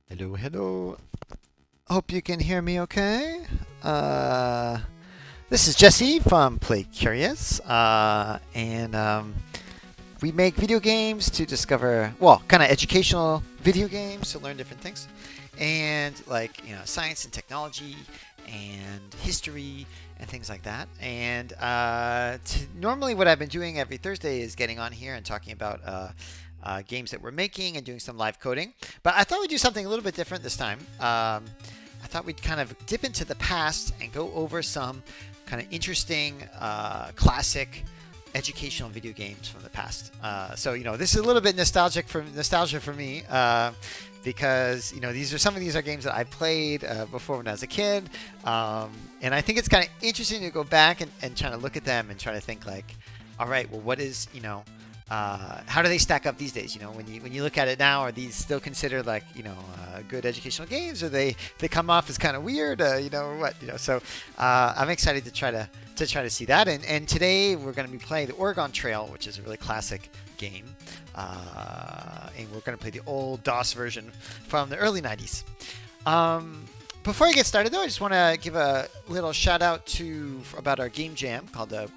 Hello, hello. Hope you can hear me okay. This is Jesse from Play Curious, and we make video games to discover, well, kind of educational video games to learn different things, and like science and technology and history and things like that. And normally, what I've been doing every Thursday is getting on here and talking about games that we're making and doing some live coding. But I thought we'd do something a little bit different this time. I thought we'd kind of dip into the past and go over some kind of interesting classic educational video games from the past. So this is a little bit nostalgia for me because some of these are games that I played before when I was a kid, and I think it's kind of interesting to go back and try to look at them and try to think like, all right, well, what is how do they stack up these days? When you look at it now, are these still considered like good educational games, or they come off as kind of weird? So I'm excited to try to see that. And today we're going to be playing the Oregon Trail, which is a really classic game, and we're going to play the old DOS version from the early '90s. Before I get started, though, I just want to give a little shout out about our game jam called the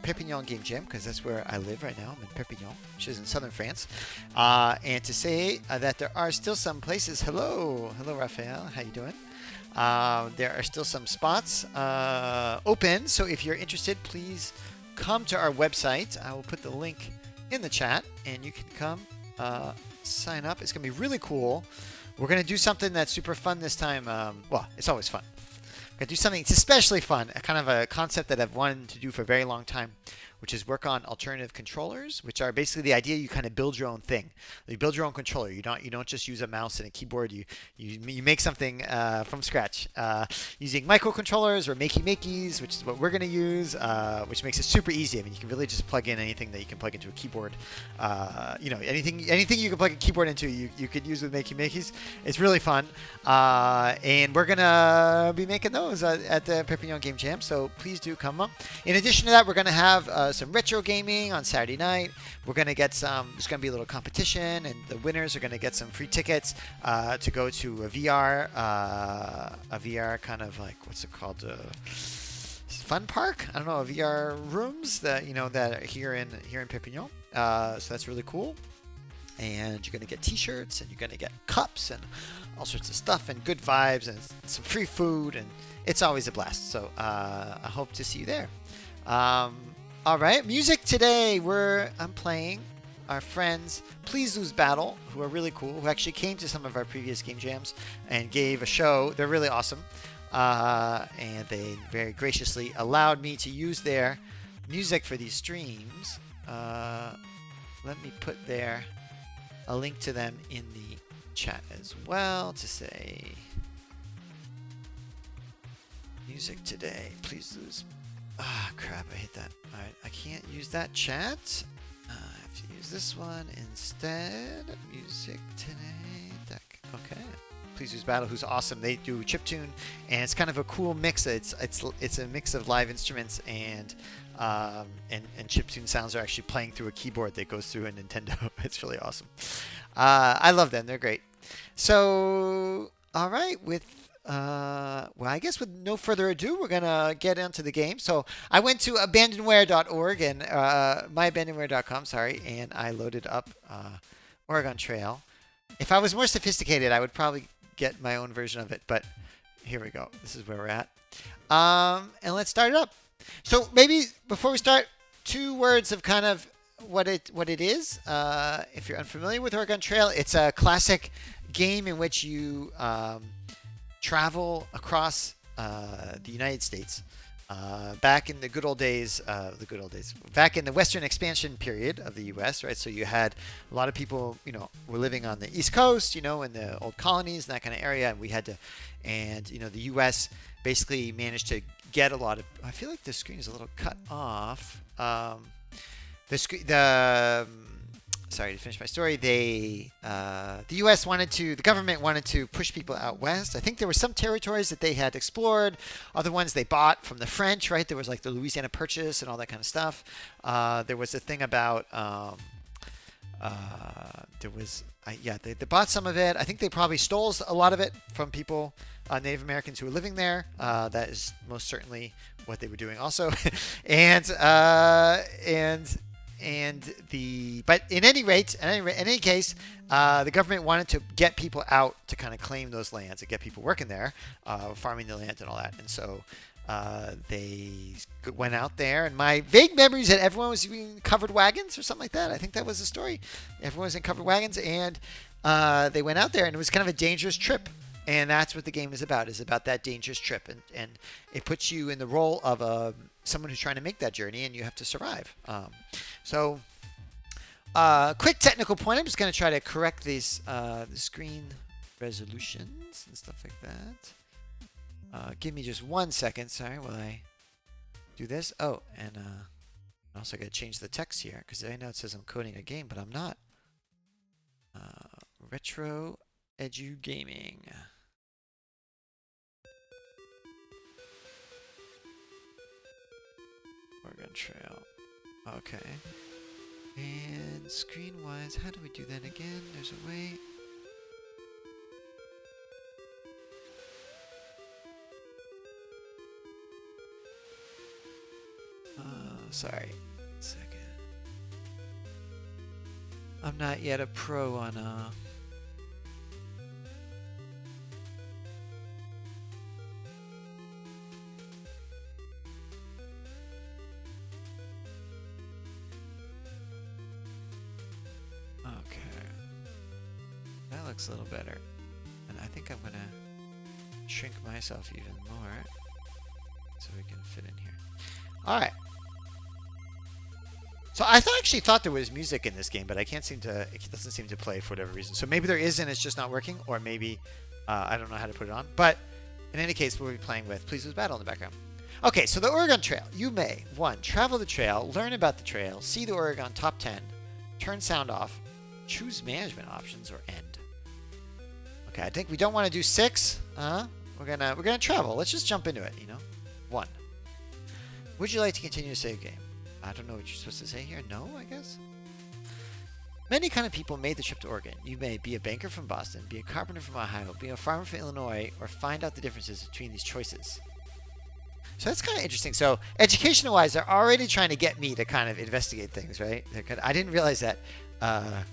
Perpignan Game Jam, because that's where I live right now. I'm in Perpignan, which is in southern France. And to say that there are still some places. Hello, Raphael. How you doing? There are still some spots open. So if you're interested, please come to our website. I will put the link in the chat, and you can come sign up. It's going to be really cool. We're going to do something that's super fun this time. Well, it's always fun. Gonna do something. It's especially fun. A kind of a concept that I've wanted to do for a very long time, which is work on alternative controllers, which are basically the idea you kind of build your own thing. You build your own controller. You don't just use a mouse and a keyboard. You make something from scratch using microcontrollers or makey-makeys, which is what we're gonna use, which makes it super easy. I mean, you can really just plug in anything that you can plug into a keyboard. Anything you can plug a keyboard into, you could use with makey-makeys. It's really fun, and we're gonna be making those at the Perpignan Game Jam. So please do come up. In addition to that, we're gonna have some retro gaming on Saturday night. We're gonna get there's gonna be a little competition, and the winners are gonna get some free tickets to go to a VR kind of like, what's it called? Fun park? I don't know, VR rooms that that are here in Perpignan. So that's really cool. And you're gonna get T-shirts, and you're gonna get cups, and all sorts of stuff, and good vibes, and some free food, and it's always a blast. So I hope to see you there. All right, music today. I'm playing our friends Please Lose Battle, who are really cool, who actually came to some of our previous game jams and gave a show. They're really awesome, and they very graciously allowed me to use their music for these streams. Let me put a link to them in the chat as well to say music today. Please lose. Crap, I hate that. Alright, I can't use that chat. I have to use this one instead. Music today. Okay. Please Use Battle, who's awesome. They do chiptune, and it's kind of a cool mix. It's a mix of live instruments and chiptune sounds are actually playing through a keyboard that goes through a Nintendo. It's really awesome. I love them. They're great. So, all right, well, I guess with no further ado, we're gonna get into the game. So I went to abandonware.org and myabandonware.com, sorry, and I loaded up Oregon Trail. If I was more sophisticated, I would probably get my own version of it, but here we go. This is where we're at. And let's start it up. So maybe before we start, 2 words of kind of what it is. If you're unfamiliar with Oregon Trail, it's a classic game in which you travel across the United States. Back in the good old days, back in the Western expansion period of the U.S., right? So you had a lot of people, were living on the East Coast, in the old colonies and that kind of area, and the U.S. basically managed to get a lot of. I feel like the screen is a little cut off. Sorry, to finish my story, the government wanted to push people out west. I think there were some territories that they had explored, other ones they bought from the French, right? There was like the Louisiana Purchase and all that kind of stuff. There was a thing about There was, yeah, they bought some of it. I think they probably stole a lot of it from people, Native Americans who were living there. That is most certainly what they were doing also. and but in any rate, in any case, the government wanted to get people out to kind of claim those lands and get people working there, farming the land and all that. And so they went out there, and my vague memories that everyone was in covered wagons or something like that. I think that was the story. Everyone was in covered wagons, and they went out there, and it was kind of a dangerous trip. And that's what the game is about that dangerous trip. And it puts you in the role of someone who's trying to make that journey, and you have to survive. Quick technical point. I'm just going to try to correct these the screen resolutions and stuff like that. Give me just 1 second. Sorry, while I do this. Oh, and I also got to change the text here because I know it says I'm coding a game, but I'm not. Retro EDU-GAMING. Oregon Trail. Okay. And screen-wise, how do we do that again? There's a way. Sorry. 1 second. I'm not yet a pro on okay. That looks a little better. And I think I'm gonna shrink myself even more so we can fit in here. Alright. So I actually thought there was music in this game, but I can't seem to. It doesn't seem to play for whatever reason. So maybe there is, and it's just not working, or maybe I don't know how to put it on. But in any case, we'll be playing with Please Lose Battle in the background. Okay, so the Oregon Trail. You may 1. Travel the trail, learn about the trail, see the Oregon Top 10, turn sound off, choose management options, or end. Okay, I think we don't want to do 6. We're gonna travel. Let's just jump into it. 1. Would you like to continue to save game? I don't know what you're supposed to say here. No, I guess. Many kind of people made the trip to Oregon. You may be a banker from Boston, be a carpenter from Ohio, be a farmer from Illinois, or find out the differences between these choices. So that's kind of interesting. So educational-wise, they're already trying to get me to kind of investigate things, right? I didn't realize that. I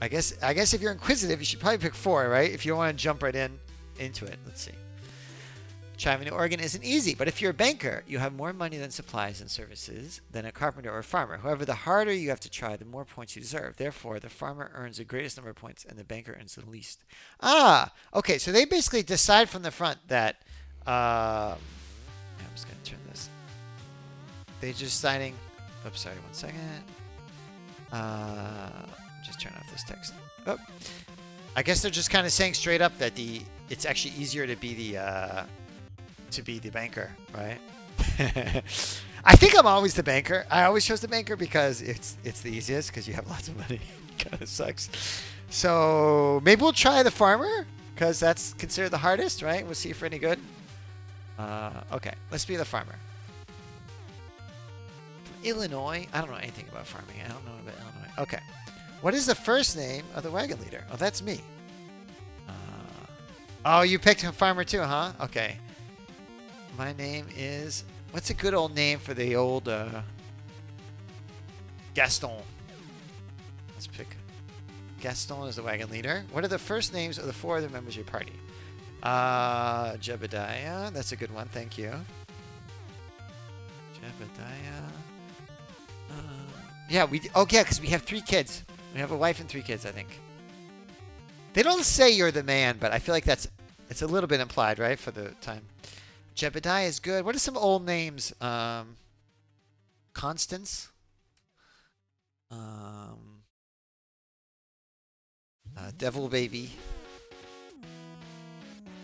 guess if you're inquisitive, you should probably pick 4, right? If you don't want to jump right into it. Let's see. Traveling to Oregon isn't easy, but if you're a banker, you have more money than supplies and services than a carpenter or a farmer. However, the harder you have to try, the more points you deserve. Therefore, the farmer earns the greatest number of points and the banker earns the least. Okay, so they basically decide from the front that... I'm just going to turn this. They're just deciding... Oops, sorry, 1 second. Just turn off this text. Oh. I guess they're just kind of saying straight up that it's actually easier to be the banker, right? I think I'm always the banker. I always chose the banker because it's the easiest because you have lots of money. Kind of sucks. So maybe we'll try the farmer because that's considered the hardest, right? We'll see if we're any good. Okay, let's be the farmer. Illinois. I don't know anything about farming. I don't know about Illinois. Okay. What is the first name of the wagon leader? Oh, that's me. Oh, you picked a farmer too, huh? Okay. My name is... What's a good old name for the old... Gaston. Let's pick... Gaston as the wagon leader. What are the first names of the 4 other members of your party? Jebediah. That's a good one. Thank you. Jebediah. Yeah, because we have 3 kids. We have a wife and 3 kids, I think. They don't say you're the man, but I feel like it's a little bit implied, right, for the time. Jebediah is good. What are some old names? Constance. Devil Baby.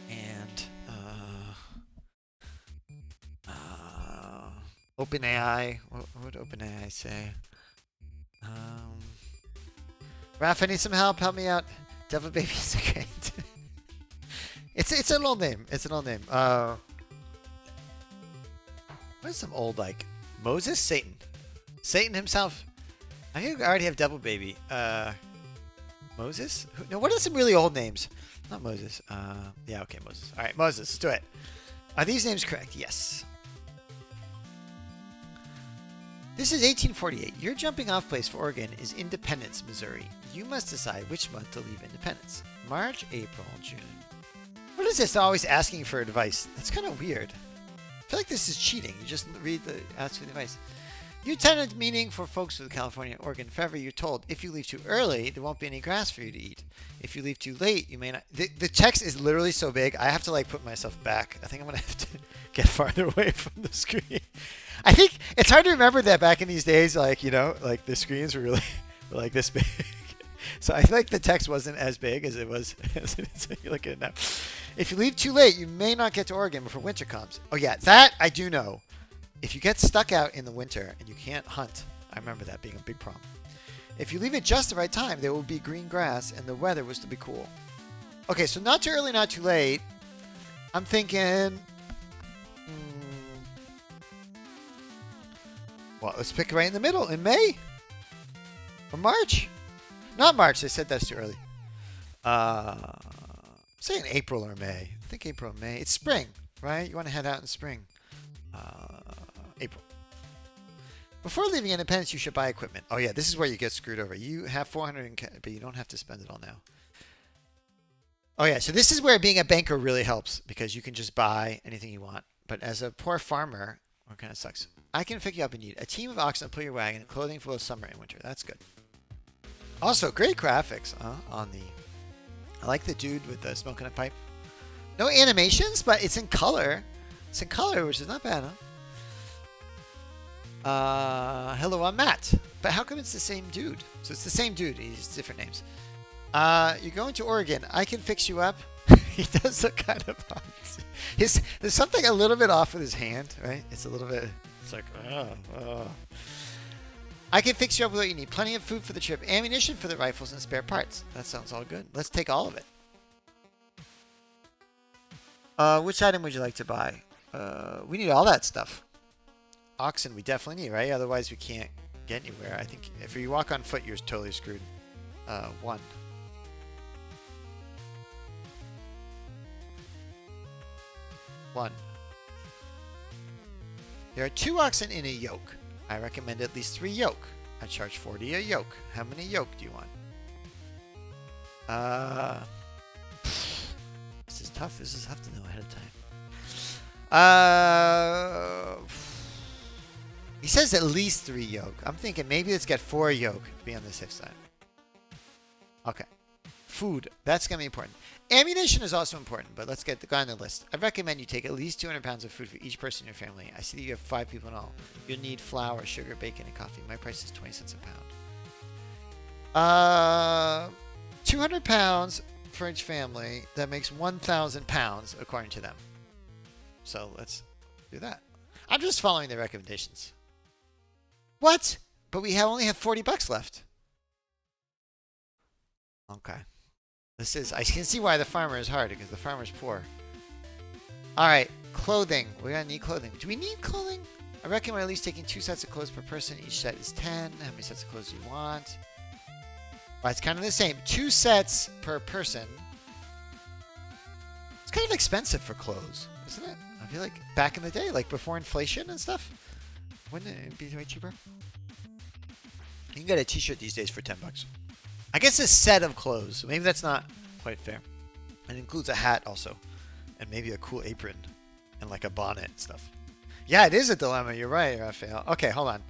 And OpenAI. What would OpenAI say? Raph, I need some help. Help me out. Devil Baby is great. It's an old name. It's an old name. What is some old, like, Moses? Satan. Satan himself. I think I already have Devil Baby. Moses? No, what are some really old names? Not Moses. Yeah, okay, Moses. All right, Moses, let's do it. Are these names correct? Yes. This is 1848. Your jumping off place for Oregon is Independence, Missouri. You must decide which month to leave Independence. March, April, June. What is this always asking for advice? That's kind of weird. I feel like this is cheating. You just read the ask for the advice. You tenant meaning for folks with California and Oregon. Forever, you're told if you leave too early, there won't be any grass for you to eat. If you leave too late, you may not. The text is literally so big, I have to like put myself back. I think I'm gonna have to get farther away from the screen. I think it's hard to remember that back in these days, like like the screens were really were like this big. So I feel like the text wasn't as big as it was as it is. You look at it now. If you leave too late, you may not get to Oregon before winter comes. Oh yeah, that I do know. If you get stuck out in the winter and you can't hunt, I remember that being a big problem. If you leave it just the right time, there will be green grass and the weather will still be cool. Okay, so not too early, not too late. I'm thinking... well, let's pick right in the middle. In May? Or March? Not March. They said that's too early. Saying April or May. I think April or May. It's spring, right? You want to head out in spring. April. Before leaving Independence, you should buy equipment. Oh yeah, this is where you get screwed over. You have 400, but you don't have to spend it all now. Oh yeah, so this is where being a banker really helps because you can just buy anything you want. But as a poor farmer, it kind of sucks. I can pick you up in need. A team of oxen pull your wagon and clothing for both summer and winter. That's good. Also, great graphics on the... I like the dude with the smoking a pipe. No animations, but it's in color. It's in color, which is not bad, huh? Hello, I'm Matt. But how come it's the same dude? So it's the same dude. He's different names. You're going to Oregon. I can fix you up. He does look kind of off. There's something a little bit off with his hand, right? It's a little bit... It's like, oh. I can fix you up with what you need. Plenty of food for the trip, ammunition for the rifles, and spare parts. That sounds all good. Let's take all of it. Which item would you like to buy? We need all that stuff. Oxen we definitely need, right? Otherwise we can't get anywhere. I think if you walk on foot, you're totally screwed. 1. There are 2 oxen in a yoke. I recommend at least 3 yoke. I charge 40 a yoke. How many yoke do you want? This is tough. This is tough to know ahead of time. He says at least 3 yoke. I'm thinking maybe let's get 4 yoke to be on the safe side. Okay. Food. That's going to be important. Ammunition is also important, but let's get the guy on the list. I recommend you take at least 200 pounds of food for each person in your family. I see that you have 5 people in all. You'll need flour, sugar, bacon, and coffee. My price is 20 cents a pound. 200 pounds for each family. That makes 1,000 pounds according to them. So let's do that. I'm just following their recommendations. What? But we only have 40 bucks left. Okay. I can see why the farmer is hard, because the farmer's poor. Alright, clothing. We're gonna need clothing. Do we need clothing? I recommend at least taking 2 sets of clothes per person. Each set is 10. How many sets of clothes do you want? Well, it's kind of the same. 2 sets per person. It's kind of expensive for clothes, isn't it? I feel like back in the day, like before inflation and stuff, wouldn't it be way cheaper? You can get a t-shirt these days for 10 bucks. I guess a set of clothes. So maybe that's not quite fair. It includes a hat also. And maybe a cool apron. And like a bonnet and stuff. Yeah, it is a dilemma. You're right, Raphael. Okay, hold on.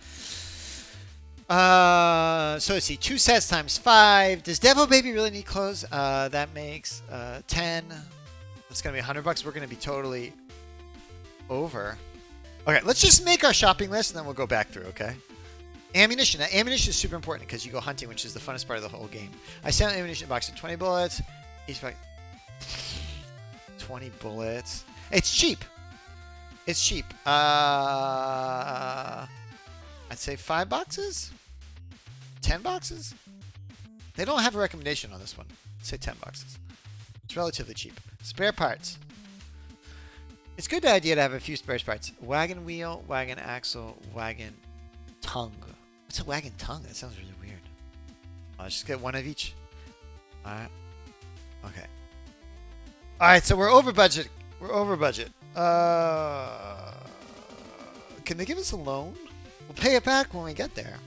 So let's see. 2 sets times 5. Does Devil Baby really need clothes? That makes 10. That's going to be 100 bucks. We're going to be totally over. Okay, let's just make our shopping list and then we'll go back through, okay? Ammunition. Now, ammunition is super important because you go hunting, which is the funnest part of the whole game. I sent an ammunition box of 20 bullets. Each box... 20 bullets. It's cheap. It's cheap. I'd say 5 boxes? 10 boxes? They don't have a recommendation on this one. I'd say 10 boxes. It's relatively cheap. Spare parts. It's a good idea to have a few spare parts. Wagon wheel, wagon axle, wagon tongue. What's a wagging tongue? That sounds really weird. I'll just get one of each. Alright. Okay. Alright, so we're over budget. We're over budget. Can they give us a loan? We'll pay it back when we get there.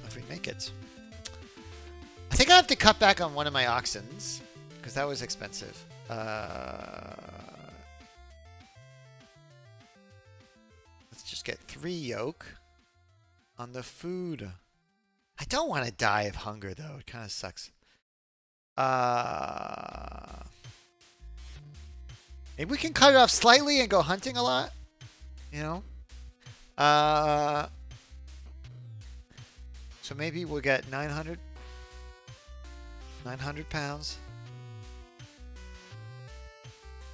If we make it. I think I have to cut back on one of my oxens. Because that was expensive. Let's just get 3 yoke on the food. I don't want to die of hunger, though. It kind of sucks. Maybe we can cut it off slightly and go hunting a lot. You know? So maybe we'll get 900 pounds.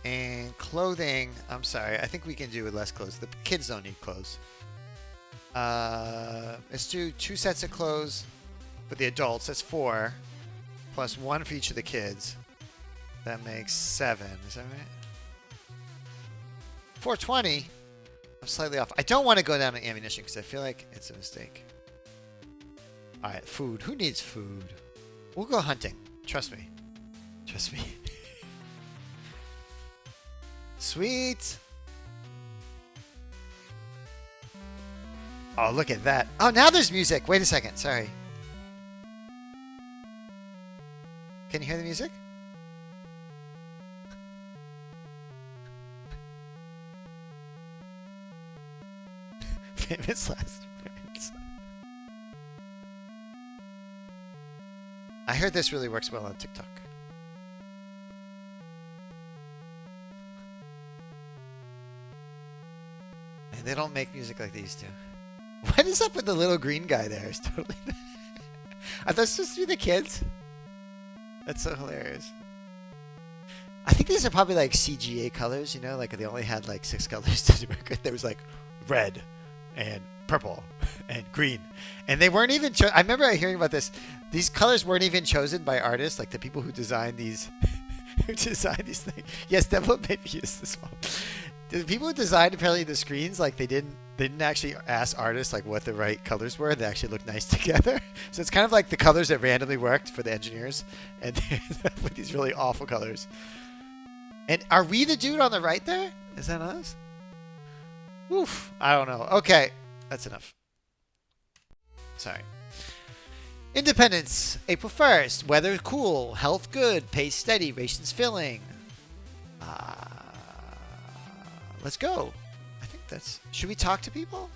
And clothing, I'm sorry, I think we can do with less clothes. The kids don't need clothes. Let's do 2 sets of clothes for the adults. That's 4. Plus 1 for each of the kids. That makes 7. Is that right? 420. I'm slightly off. I don't want to go down to ammunition because I feel like it's a mistake. Alright, food. Who needs food? We'll go hunting. Trust me. Trust me. Sweet. Oh, look at that. Oh, now there's music. Wait a second. Sorry. Can you hear the music? Famous last words. I heard this really works well on TikTok. And they don't make music like these do. What is up with the little green guy there? It's totally. Are those supposed to be the kids? That's so hilarious. I think these are probably like CGA colors, you know, like they only had like 6 colors to work with. There was like red and purple and green, and they weren't even. I remember hearing about this. These colors weren't even chosen by artists, like the people who designed these. Who designed these things? Yes, Devil maybe use this one. The people who designed apparently the screens, like they didn't actually ask artists like what the right colors were. They actually looked nice together. So it's kind of like the colors that randomly worked for the engineers, and with these really awful colors. And are we the dude on the right there? Is that us? Oof. I don't know. Okay, that's enough. Sorry. Independence, April 1st. Weather cool, health good, pay steady, rations filling. Let's go. I think that's... Should we talk to people?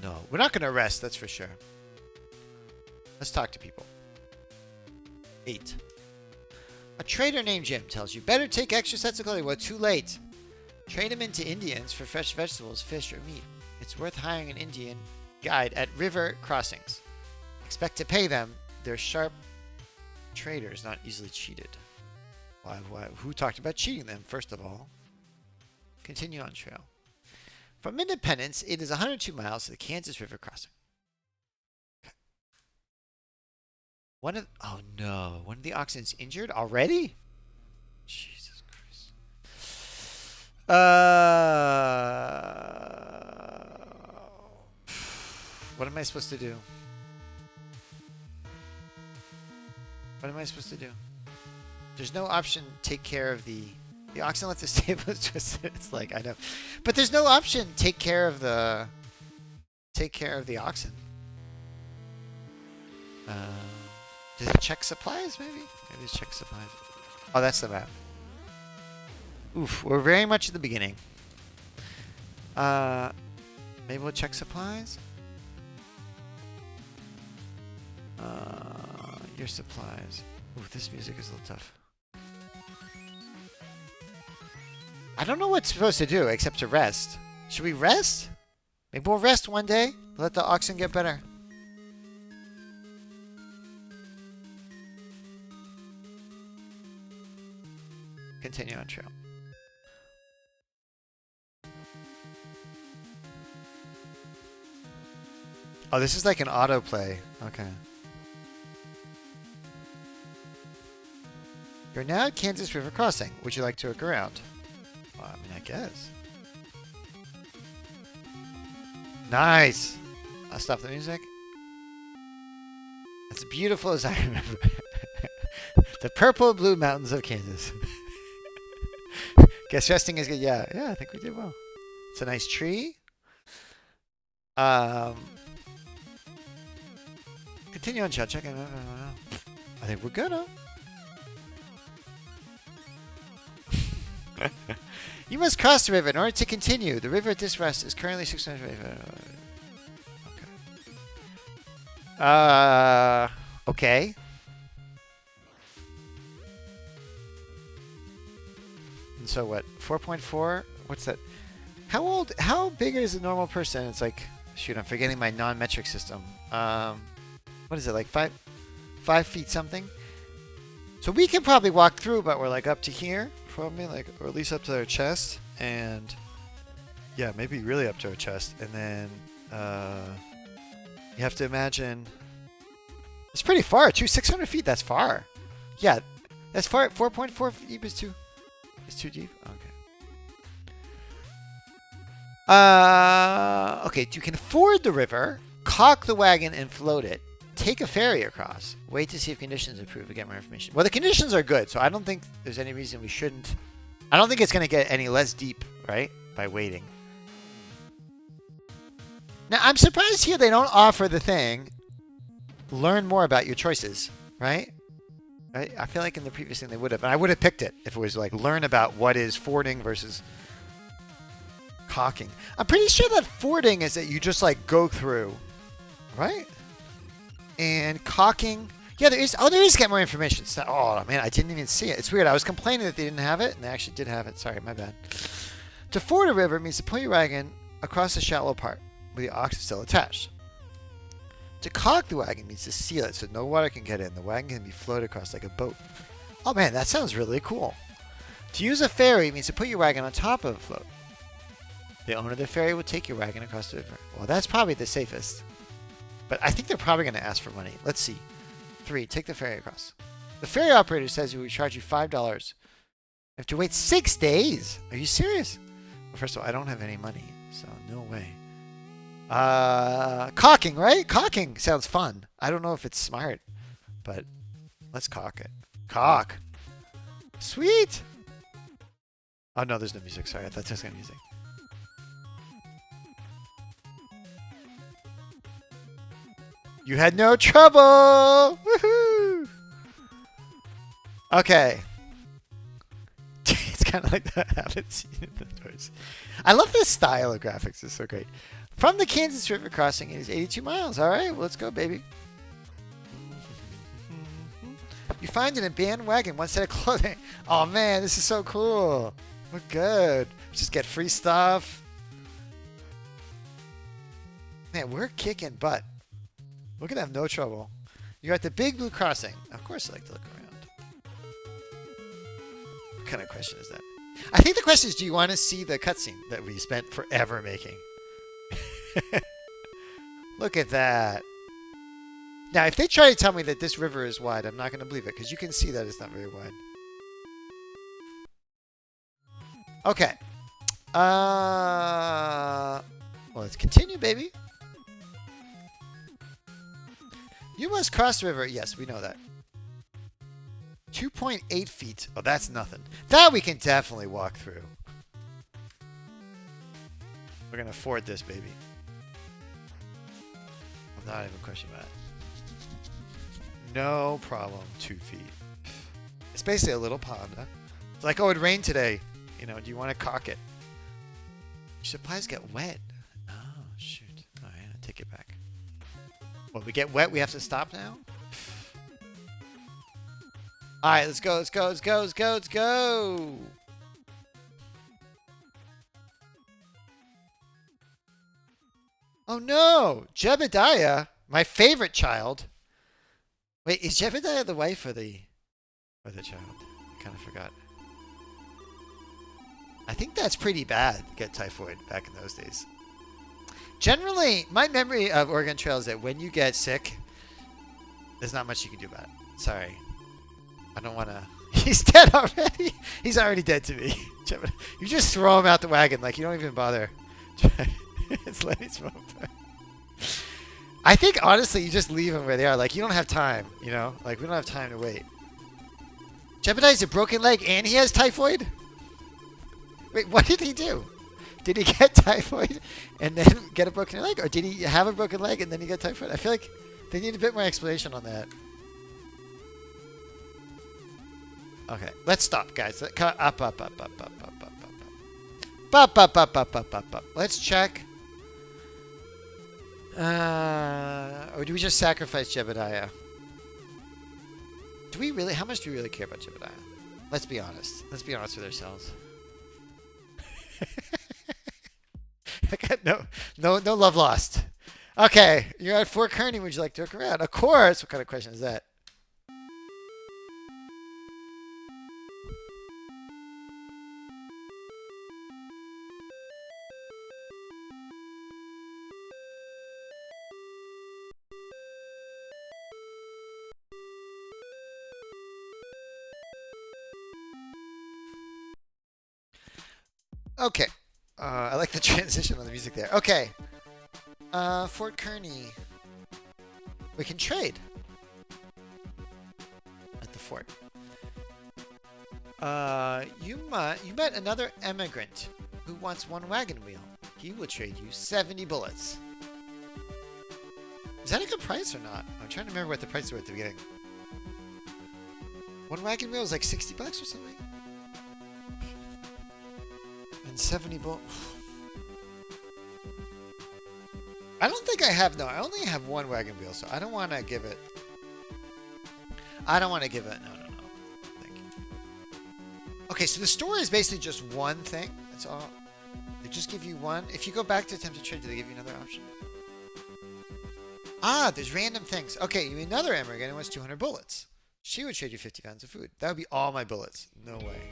No, we're not going to rest, that's for sure. Let's talk to people. 8. A trader named Jim tells you, better take extra sets of clothing. Well, too late. Trade him into Indians for fresh vegetables, fish, or meat. It's worth hiring an Indian guide at river crossings. Expect to pay them. They're sharp traders, not easily cheated. Why? Who talked about cheating them, first of all? Continue on trail. From Independence, it is 102 miles to the Kansas River crossing. Okay. Oh no, one of the oxen's injured already? Jesus Christ. What am I supposed to do? What am I supposed to do? There's no option take care of the oxen left the stable is twisted. It's like, I know. But there's no option take care of the oxen. Did it check supplies maybe? Maybe it's check supplies. Oh, that's the map. Oof, we're very much at the beginning. Maybe we'll check supplies. Your supplies. Ooh, this music is a little tough. I don't know what's supposed to do except to rest. Should we rest? Maybe we'll rest one day. Let the oxen get better. Continue on trail. Oh, this is like an autoplay. Okay. You're now at Kansas River Crossing. Would you like to look around? Well, I mean, I guess. Nice. I'll stop the music. As beautiful as I remember. The purple blue mountains of Kansas. Guess resting is good. Yeah, I think we did well. It's a nice tree. Continue on chat. Check it. No. I think we're good, huh? You must cross the river in order to continue. The river at this rest is currently 600. Okay. Okay. And so what? 4.4? What's that? How big is a normal person? It's like, shoot, I'm forgetting my non-metric system. What is it, like 5 feet something? So we can probably walk through, but we're like up to here, probably, like, or at least up to our chest, and yeah, maybe really up to our chest, and then you have to imagine it's pretty far too. 600 feet, that's far. Yeah, that's far. 4.4 deep is too deep. Okay. Okay, you can ford the river, caulk the wagon, and float it. Take a ferry across. Wait to see if conditions improve to get more information. Well, the conditions are good, so I don't think there's any reason we shouldn't. I don't think it's going to get any less deep, right? By waiting. Now, I'm surprised here they don't offer the thing, learn more about your choices, right? I feel like in the previous thing they would have. And I would have picked it if it was like, learn about what is fording versus caulking. I'm pretty sure that fording is that you just like go through, right? And caulking, yeah, there is. Oh, there is get more information. It's not, oh man, I didn't even see it. It's weird. I was complaining that they didn't have it, and they actually did have it. Sorry, my bad. To ford a river means to pull your wagon across a shallow part with the ox still attached. To caulk the wagon means to seal it so no water can get in. The wagon can be floated across like a boat. Oh man, that sounds really cool. To use a ferry means to put your wagon on top of a float. The owner of the ferry will take your wagon across the river. Well, that's probably the safest. But I think they're probably going to ask for money. Let's see. 3, take the ferry across. The ferry operator says he will charge you $5. You have to wait 6 days. Are you serious? Well, first of all, I don't have any money, so no way. Caulking, right? Caulking sounds fun. I don't know if it's smart, but let's caulk it. Caulk. Sweet. Oh, no, there's no music. Sorry, I thought there was going to be music. You had no trouble! Woohoo! Okay. It's kind of like that. I haven't seen it indoors. I love this style of graphics. It's so great. From the Kansas River crossing, it is 82 miles. All right, well, let's go, baby. You find an abandoned wagon, one set of clothing. Oh, man, this is so cool. We're good. Just get free stuff. Man, we're kicking butt. We're going to have no trouble. You're at the Big Blue Crossing. Of course I like to look around. What kind of question is that? I think the question is, do you want to see the cutscene that we spent forever making? Look at that. Now, if they try to tell me that this river is wide, I'm not going to believe it, because you can see that it's not very wide. Okay. Well, let's continue, baby. You must cross the river. Yes, we know that. 2.8 feet. Oh, that's nothing. That we can definitely walk through. We're going to ford this, baby. I'm not even questioning that. No problem. 2 feet. It's basically a little pond, huh? It's like, oh, it rained today. You know, do you want to caulk it? Your supplies get wet. Oh, shoot. All right, I'll take it back. Well, we get wet, we have to stop now? Alright, let's go, let's go, let's go, let's go, let's go! Oh no! Jebediah, my favorite child. Wait, is Jebediah the wife or the child? I kind of forgot. I think that's pretty bad to get typhoid back in those days. Generally, my memory of Oregon Trail is that when you get sick, there's not much you can do about it. Sorry. I don't want to... He's dead already? He's already dead to me. You just throw him out the wagon. Like, you don't even bother. It's Lenny's moment. I think honestly, you just leave them where they are. Like you don't have time, you know. Like we don't have time to wait. Jebediah's a broken leg and he has typhoid. Wait, what did he do? Did he get typhoid and then get a broken leg, or did he have a broken leg and then he got typhoid? I feel like they need a bit more explanation on that. Okay, let's stop, guys. Up. Let's check. Or do we just sacrifice Jebediah? Do we really? How much do we really care about Jebediah? Let's be honest. Let's be honest with ourselves. I got no love lost. Okay, you're at Fort Kearney. Would you like to look around? Of course. What kind of question is that? Okay. I like the transition on the music there. Okay. Fort Kearney. We can trade at the fort. You met another emigrant who wants one wagon wheel. He will trade you 70 bullets. Is that a good price or not? I'm trying to remember what the prices were at the beginning. One wagon wheel is like 60 bucks or something. And 70 bullets. I don't think I have, no, I only have one wagon wheel, so I don't want to give it. I don't want to give it, no. Thank you. Okay, so the store is basically just one thing. That's all. They just give you one. If you go back to attempt to trade, do they give you another option? Ah, there's random things. Okay, you mean another emigrant who wants 200 bullets. She would trade you 50 pounds of food. That would be all my bullets. No way.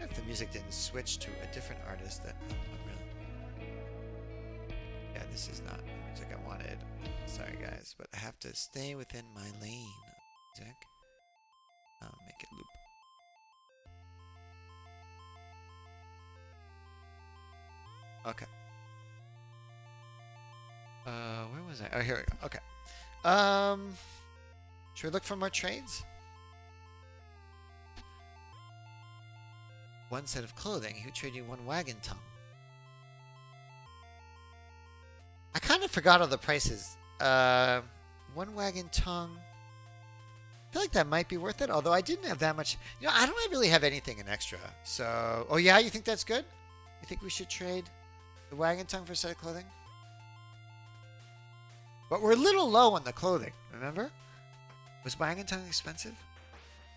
If the music didn't switch to a different artist, that not really. Yeah, this is not the music I wanted. Sorry, guys, but I have to stay within my lane. Music. I'll make it loop. Okay. Where was I? Oh, here we go. Okay. Should we look for more trades? One set of clothing. He would trade you one wagon tongue. I kind of forgot all the prices. One wagon tongue. I feel like that might be worth it. Although I didn't have that much. You know, I don't really have anything in extra. So, oh yeah, you think that's good? You think we should trade the wagon tongue for a set of clothing? But we're a little low on the clothing. Remember? Was wagon tongue expensive?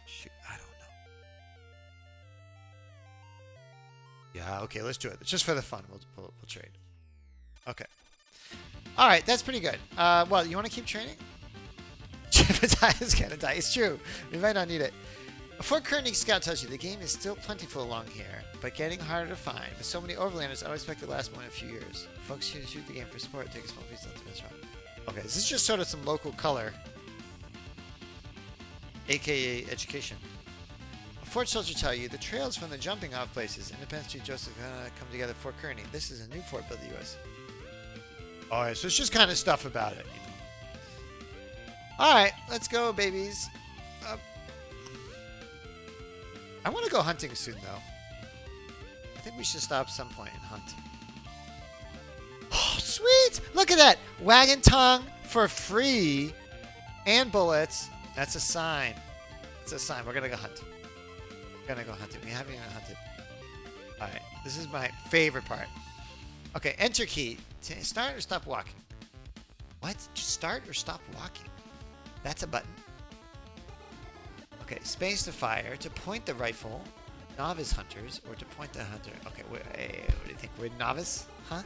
Shoot, I don't know. Yeah, okay, let's do it. It's just for the fun. We'll trade. Okay. All right, that's pretty good. Well, you want to keep training? Jebediah is gonna die. It's true. We might not need it. Fort Kearney Scout tells you the game is still plentiful along here, but getting harder to find. With so many overlanders, I don't expect it to last more than a few years. Folks who shoot the game for sport take a small piece of the restaurant. Okay, this is just sort of some local color, aka education. A Fort soldier tell you the trails from the jumping off places, Independence Street, Joseph, come together at Fort Kearney. This is a new fort built in the U.S. Alright, so it's just kind of stuff about it. You know? Alright, let's go, babies. I want to go hunting soon, though. I think we should stop some point and hunt. Oh, sweet! Look at that! Wagon tongue for free and bullets. That's a sign. It's a sign. We're going to go hunt. We're going to go hunting. We haven't even hunted. Alright, this is my favorite part. Okay, enter key. Start or stop walking. What? Just start or stop walking? That's a button. Okay, space to fire, to point the rifle, novice hunters, or to point the hunter. Okay, what do you think? We're novice? Huh?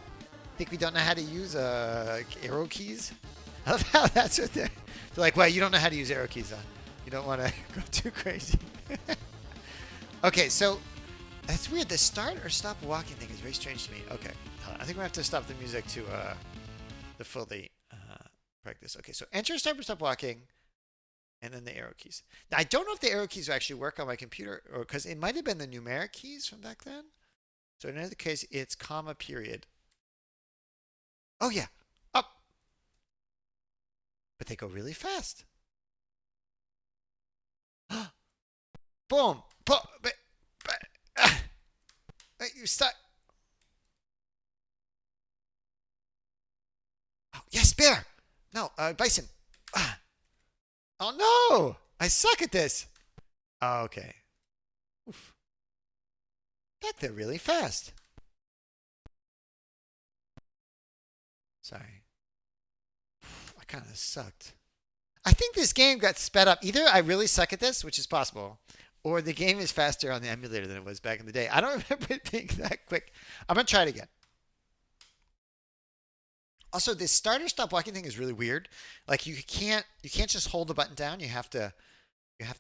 Think we don't know how to use arrow keys? I love how that's what they're like, well, you don't know how to use arrow keys, huh? You don't want to go too crazy. Okay, so that's weird. The start or stop walking thing is very strange to me. Okay, I think we have to stop the music to fully practice. Okay, so enter, start, or stop walking. And then the arrow keys. Now, I don't know if the arrow keys will actually work on my computer, or because it might have been the numeric keys from back then. So in either case, it's comma period. Oh yeah, up. But they go really fast. Boom. You stop. Oh, yes, bear. No, bison. Ah. Oh no! I suck at this. Oh, okay. Oof. Back there really fast. Sorry. I kind of sucked. I think this game got sped up. Either I really suck at this, which is possible, or the game is faster on the emulator than it was back in the day. I don't remember it being that quick. I'm going to try it again. Also, this starter stop walking thing is really weird. Like you can't just hold the button down. You have to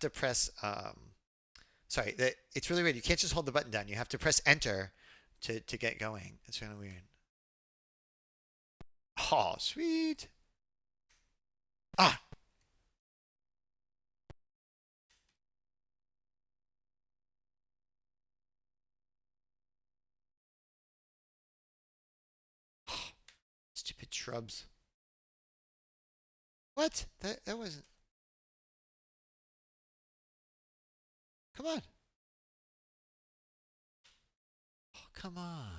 press sorry, it's really weird. You can't just hold the button down. You have to press enter to get going. It's kind of weird. Oh, sweet. Ah. Stupid shrubs. What? That wasn't. Come on. Oh, come on.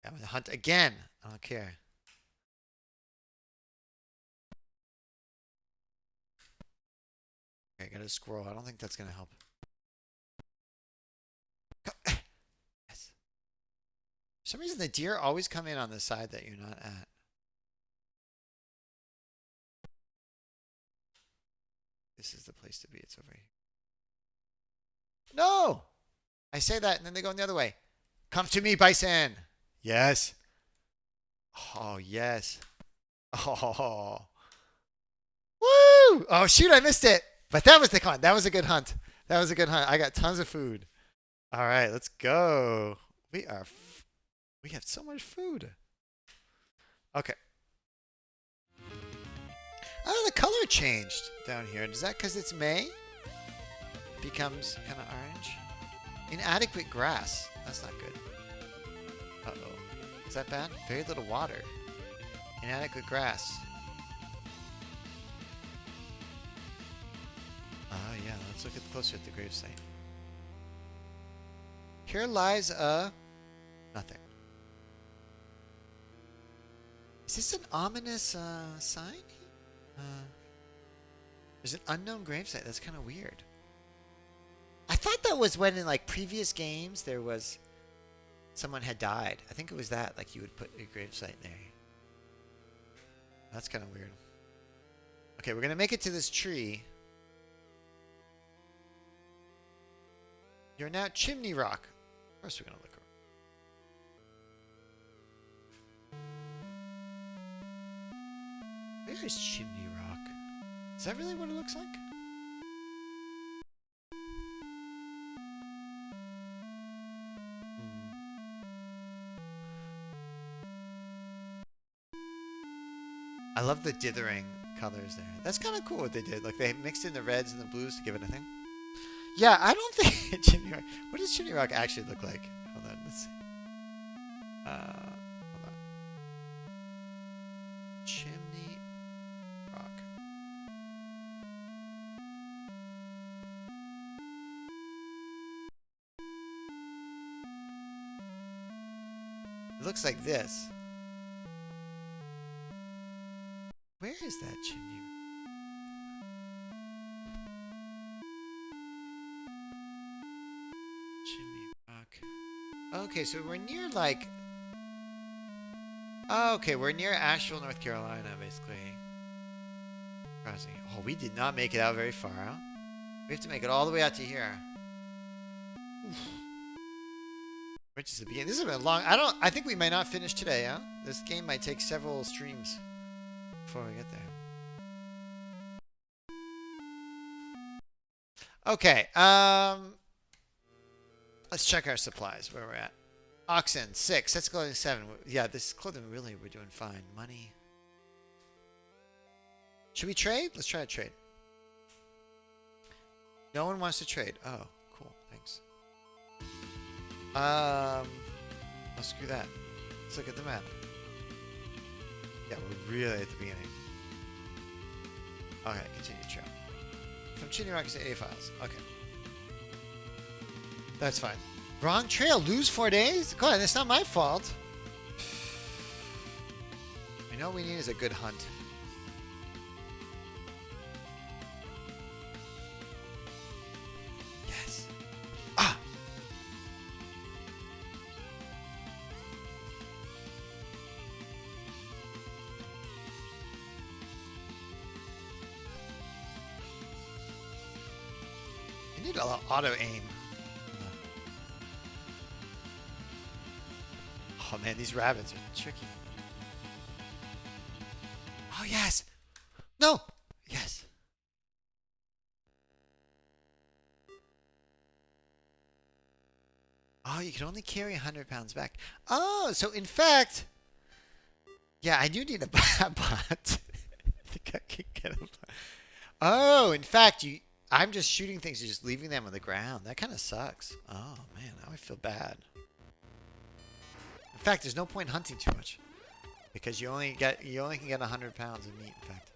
I'm gonna hunt again. I don't care. Okay, I got a squirrel. I don't think that's gonna help. Yes. For some reason, the deer always come in on the side that you're not at. This is the place to be. It's over here. No! I say that, and then they go the other way. Come to me, bison. Yes. Oh, yes. Oh. Woo! Oh, shoot, I missed it. But that was the hunt. That was a good hunt. That was a good hunt. I got tons of food. All right, let's go. We have so much food. Okay. Oh, the color changed down here. Is that because it's May? It becomes kind of orange. Inadequate grass. That's not good. Uh-oh. Is that bad? Very little water. Inadequate grass. Oh, yeah. Let's look closer at the gravesite. Here lies a... nothing. Is this an ominous sign? There's an unknown gravesite. That's kind of weird. I thought that was when in like previous games there was someone had died. I think it was that. Like you would put a gravesite there. That's kind of weird. Okay, we're gonna make it to this tree. You're now Chimney Rock. First, we're gonna look around. Where is Chimney Rock? Is that really what it looks like? I love the dithering colors there. That's kind of cool what they did. Like they mixed in the reds and the blues to give it a thing. Yeah, I don't think Chimney Rock. What does Chimney Rock actually look like? Hold on, let's see. Hold on. Chimney Rock. It looks like this. Where is that chimney? Chimney Rock. Okay, so we're near like... Oh, okay, we're near Asheville, North Carolina, basically. Crossing. Oh, we did not make it out very far, huh? We have to make it all the way out to here. Oof. Which is the beginning. This has been long. I think we might not finish today, huh? This game might take several streams before we get there. Okay, let's check our supplies, where we're at. Oxen, 6. That's clothing, 7. Yeah, this clothing, really, we're doing fine. Money. Should we trade? Let's try to trade. No one wants to trade. Oh, cool. Thanks. Oh, screw that. Let's look at the map. Yeah, we're really at the beginning. Okay, continue trail. From Chini Rockets to A files. Okay. That's fine. Wrong trail. Lose 4 days? Come on, that's not my fault. I know what we need is a good hunt. Yes. Ah! I need a lot of auto aim. Oh man, these rabbits are tricky. Oh yes! No! Yes! Oh, you can only carry 100 pounds back. Oh, so in fact... Yeah, I do need a bot. I think I can get a bot. Oh, in fact, I'm just shooting things and just leaving them on the ground. That kind of sucks. Oh man, now I feel bad. In fact, there's no point hunting too much because you only can get 100 pounds of meat. In fact.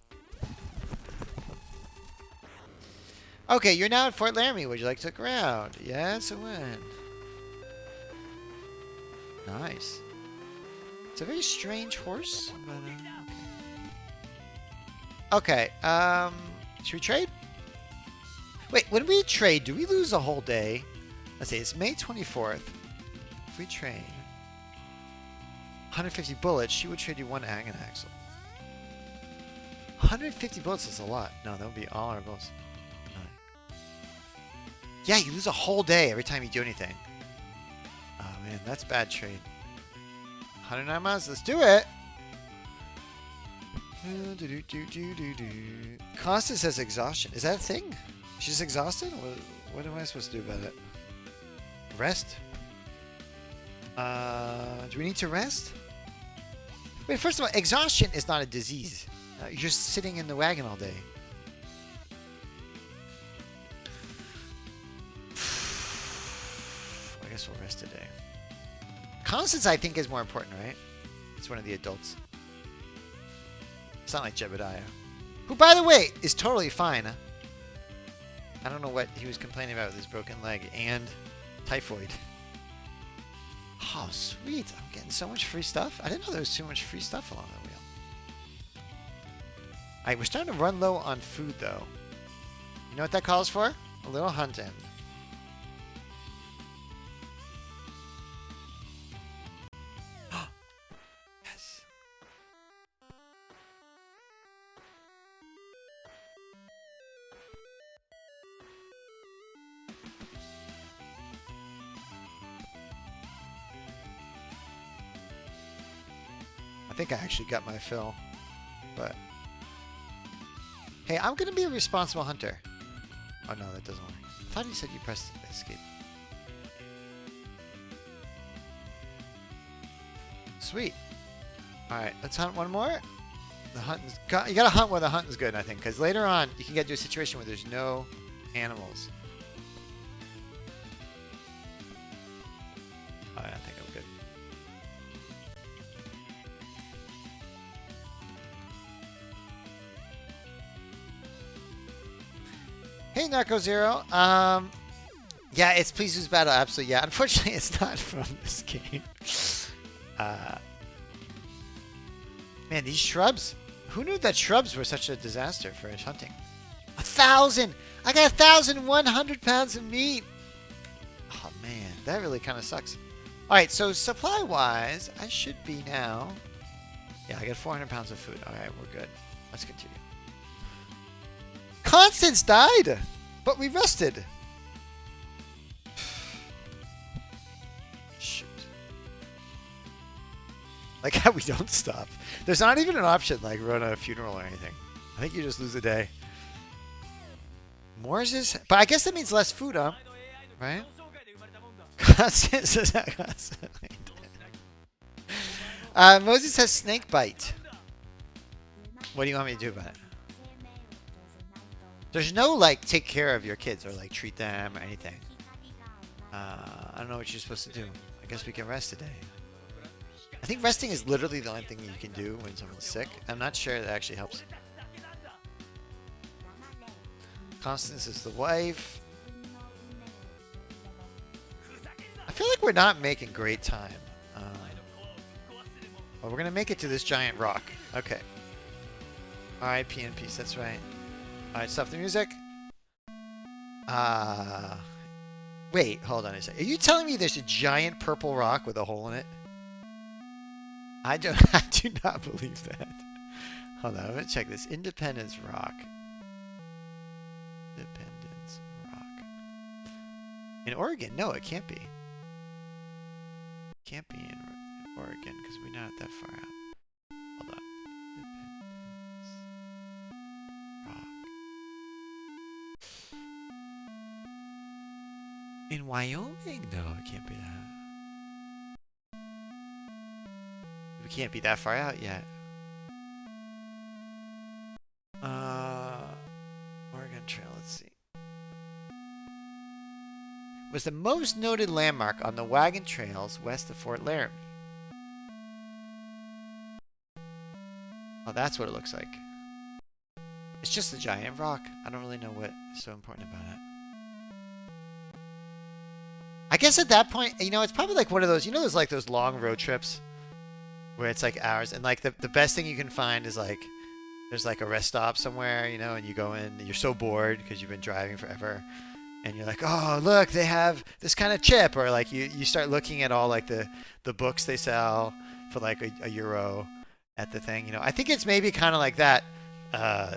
Okay, you're now at Fort Laramie. Would you like to look around? Yes, I would. Nice. It's a very strange horse. But, okay. Should we trade? Wait, when we trade, do we lose a whole day? Let's see. It's May 24th. If we trade. 150 bullets, she would trade you 1 Angan Axle. 150 bullets is a lot. No, that would be all our bullets. No. Yeah, you lose a whole day every time you do anything. Oh man, that's bad trade. 109 miles, let's do it! Constance says exhaustion. Is that a thing? She's exhausted? What am I supposed to do about it? Rest? Do we need to rest? Wait, first of all, exhaustion is not a disease. You're just sitting in the wagon all day. I guess we'll rest today. Constance, I think, is more important, right? It's one of the adults. It's not like Jebediah. Who, by the way, is totally fine. I don't know what he was complaining about with his broken leg and typhoid. Oh, sweet. I'm getting so much free stuff. I didn't know there was too much free stuff along the wheel. Alright, we're starting to run low on food, though. You know what that calls for? A little hunting. Yes. I think I actually got my fill, but hey, I'm gonna be a responsible hunter. Oh no, that doesn't work. I thought you said you pressed escape. Sweet. All right, let's hunt one more. The hunting's you gotta hunt where the hunting's good, I think, because later on you can get to a situation where there's no animals. All right, I think I'm good. Hey, Narco Zero. Yeah, it's Please Use Battle. Absolutely, yeah. Unfortunately, it's not from this game. Man, these shrubs. Who knew that shrubs were such a disaster for hunting? 1,000! I got 1,100 pounds of meat! Oh, man. That really kind of sucks. Alright, so supply-wise, I should be now... Yeah, I got 400 pounds of food. Alright, we're good. Let's continue. Constance died! But we rested. Shoot. Like how we don't stop. There's not even an option like run a funeral or anything. I think you just lose a day. Moses? But I guess that means less food, huh? Right? Constance is constantly dead. Moses has snake bite. What do you want me to do about it? There's no like take care of your kids or like treat them or anything. I don't know what you're supposed to do. I guess we can rest today. I think resting is literally the only thing you can do when someone's sick. I'm not sure that actually helps. Constance is the wife. I feel like we're not making great time. Well, we're going to make it to this giant rock. Okay. R.I.P. in peace. That's right. All right, stop the music. Wait, hold on a second. Are you telling me there's a giant purple rock with a hole in it? I do not believe that. Hold on, I'm going to check this. Independence Rock. Independence Rock. In Oregon? No, it can't be. It can't be in Oregon because we're not that far out. Hold on. Independence Rock. In Wyoming? No, it can't be that. We can't be that far out yet. Oregon Trail, let's see. Was the most noted landmark on the wagon trails west of Fort Laramie. Oh, that's what it looks like. It's just a giant rock. I don't really know what is so important about it. I guess at that point, you know, it's probably like one of those, you know, there's like those long road trips where it's like hours, and like the best thing you can find is like there's like a rest stop somewhere, you know, and you go in and you're so bored because you've been driving forever, and you're like, oh look, they have this kind of chip, or like you start looking at all like the books they sell for like a euro at the thing, you know. I think it's maybe kind of like that.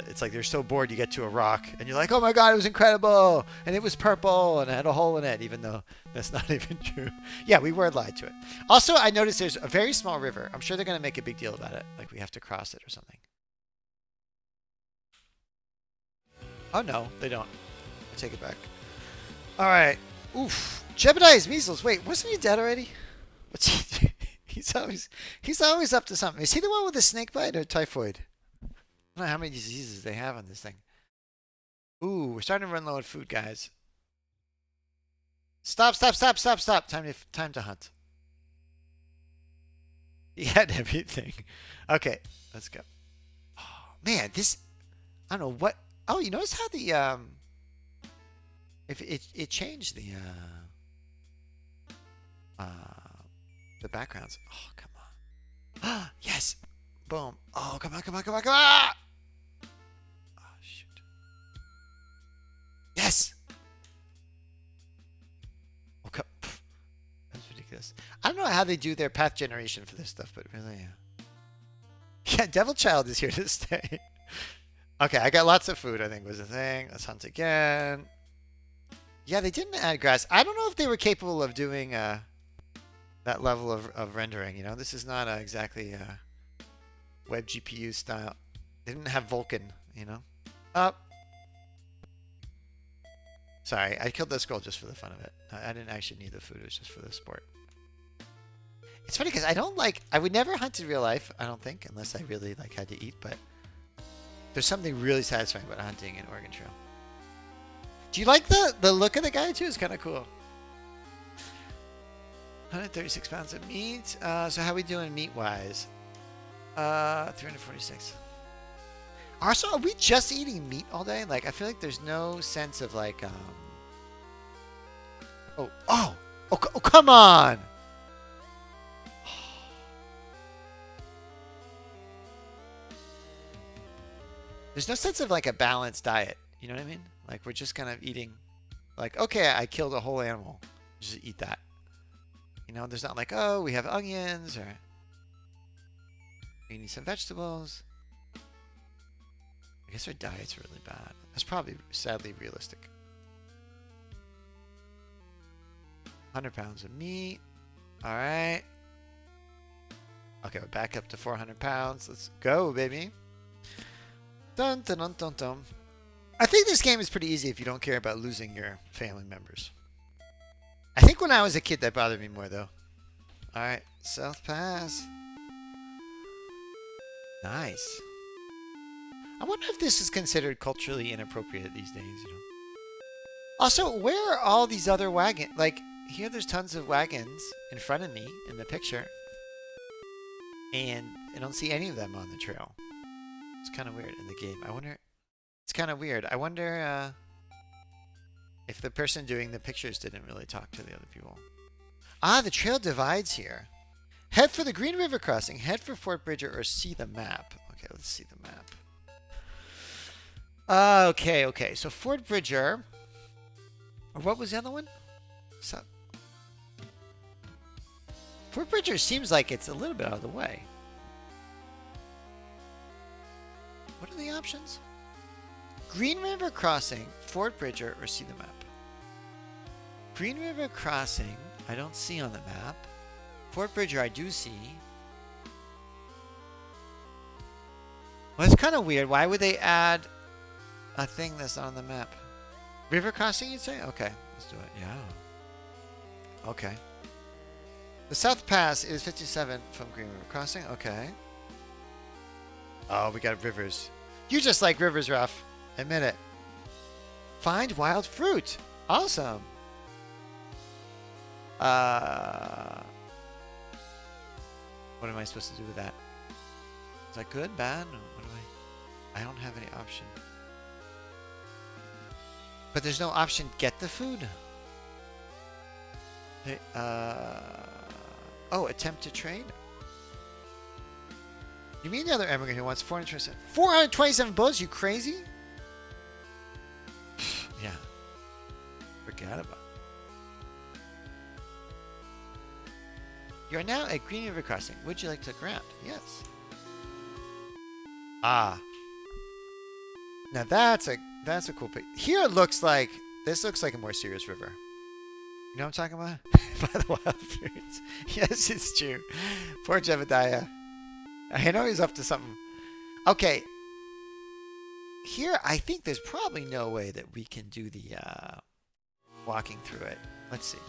It's like they're so bored you get to a rock and you're like, oh my god, it was incredible, and it was purple and it had a hole in it, even though that's not even true. Yeah, we were lied to it. Also, I noticed there's a very small river. I'm sure they're going to make a big deal about it, like we have to cross it or something. Oh no, they don't. I take it back. All right. Oof. Jebediah's measles. Wait, wasn't he dead already? What's he doing? He's always up to something. Is he the one with the snake bite or typhoid? I don't know how many diseases they have on this thing. Ooh, we're starting to run low on food, guys. Stop. Time to hunt. He had everything. Okay, let's go. Oh, man, this, I don't know what. Oh, you notice how the if it changed the backgrounds. Oh, come on. Yes. Boom. Oh, come on. Oh, shoot. Yes. Oh, come. That's ridiculous. I don't know how they do their path generation for this stuff, but really, yeah. Yeah, Devil Child is here to stay. Okay, I got lots of food, I think was the thing. Let's hunt again. Yeah, they didn't add grass. I don't know if they were capable of doing that level of rendering, you know? This is not exactly web GPU style. They didn't have Vulkan, you know? Up. Sorry, I killed that scroll just for the fun of it. I didn't actually need the food. It was just for the sport. It's funny because I would never hunt in real life, I don't think, unless I really like had to eat, but there's something really satisfying about hunting in Oregon Trail. Do you like the look of the guy too? It's kind of cool. 136 pounds of meat. So how we doing meat-wise? 346. Also, are we just eating meat all day? Like, I feel like there's no sense of like, oh, come on! There's no sense of like a balanced diet. You know what I mean? Like, we're just kind of eating, like, okay, I killed a whole animal. Just eat that. You know, there's not like, oh, we have onions, or we need some vegetables. I guess our diet's really bad. That's probably, sadly, realistic. 100 pounds of meat. All right. Okay, we're back up to 400 pounds. Let's go, baby. Dun, dun, dun, dun, dun. I think this game is pretty easy if you don't care about losing your family members. I think when I was a kid, that bothered me more, though. All right, South Pass. Nice. I wonder if this is considered culturally inappropriate these days, you know. Also, where are all these other wagons? Like, here there's tons of wagons in front of me in the picture. And I don't see any of them on the trail. It's kind of weird in the game. I wonder... It's kind of weird. I wonder if the person doing the pictures didn't really talk to the other people. Ah, the trail divides here. Head for the Green River crossing. Head for Fort Bridger or see the map. Okay, let's see the map. Okay. So Fort Bridger... Or what was the other one? So, Fort Bridger seems like it's a little bit out of the way. What are the options? Green River Crossing, Fort Bridger, or see the map. Green River Crossing, I don't see on the map. Fort Bridger, I do see. Well, it's kind of weird. Why would they add a thing that's not on the map? River crossing, you'd say? Okay, let's do it. Yeah. Okay. The South Pass is 57 from Green River Crossing. Okay. Oh, we got rivers. You just like rivers, Ruff. Admit it. Find wild fruit. Awesome. What am I supposed to do with that? Is that good, bad? What do I don't have any option. But there's no option get the food. Oh, attempt to trade? You mean the other immigrant who wants 427? 427 bullets? You crazy? Yeah. Forget about it. You are now at Green River Crossing. Would you like to ground? Yes. Ah. Now that's a cool pic. Here it looks like this looks like a more serious river. You know what I'm talking about? By the wild fruits. Yes, it's true. Poor Jebediah. I know he's up to something. Okay. Here, I think there's probably no way that we can do the walking through it. Let's see.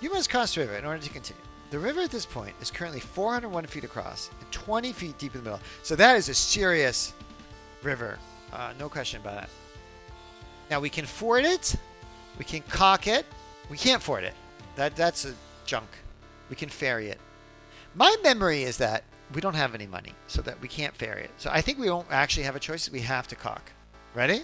You must cross the river in order to continue. The river at this point is currently 401 feet across and 20 feet deep in the middle. So that is a serious river. No question about it. Now we can ford it. We can caulk it. We can't ford it. That's a junk. We can ferry it. My memory is that we don't have any money, so that we can't ferry it. So I think we don't actually have a choice. We have to caulk. Ready?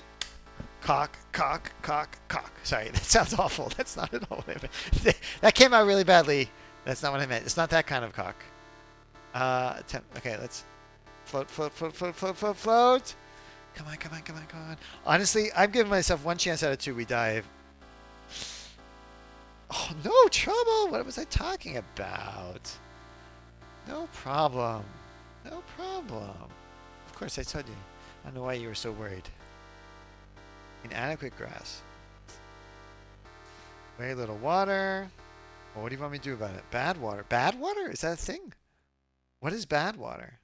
Caulk, caulk, caulk, caulk. Sorry, that sounds awful. That's not at all what I meant. That came out really badly. That's not what I meant. It's not that kind of caulk. Okay, let's float, float, float, float, float, float, float. Come on, come on, come on, come on. Honestly, I'm giving myself one chance out of two we dive. Oh, no trouble. What was I talking about? No problem. No problem. Of course, I told you. I don't know why you were so worried. Inadequate grass. Very little water. Well, what do you want me to do about it? Bad water. Bad water? Is that a thing? What is bad water?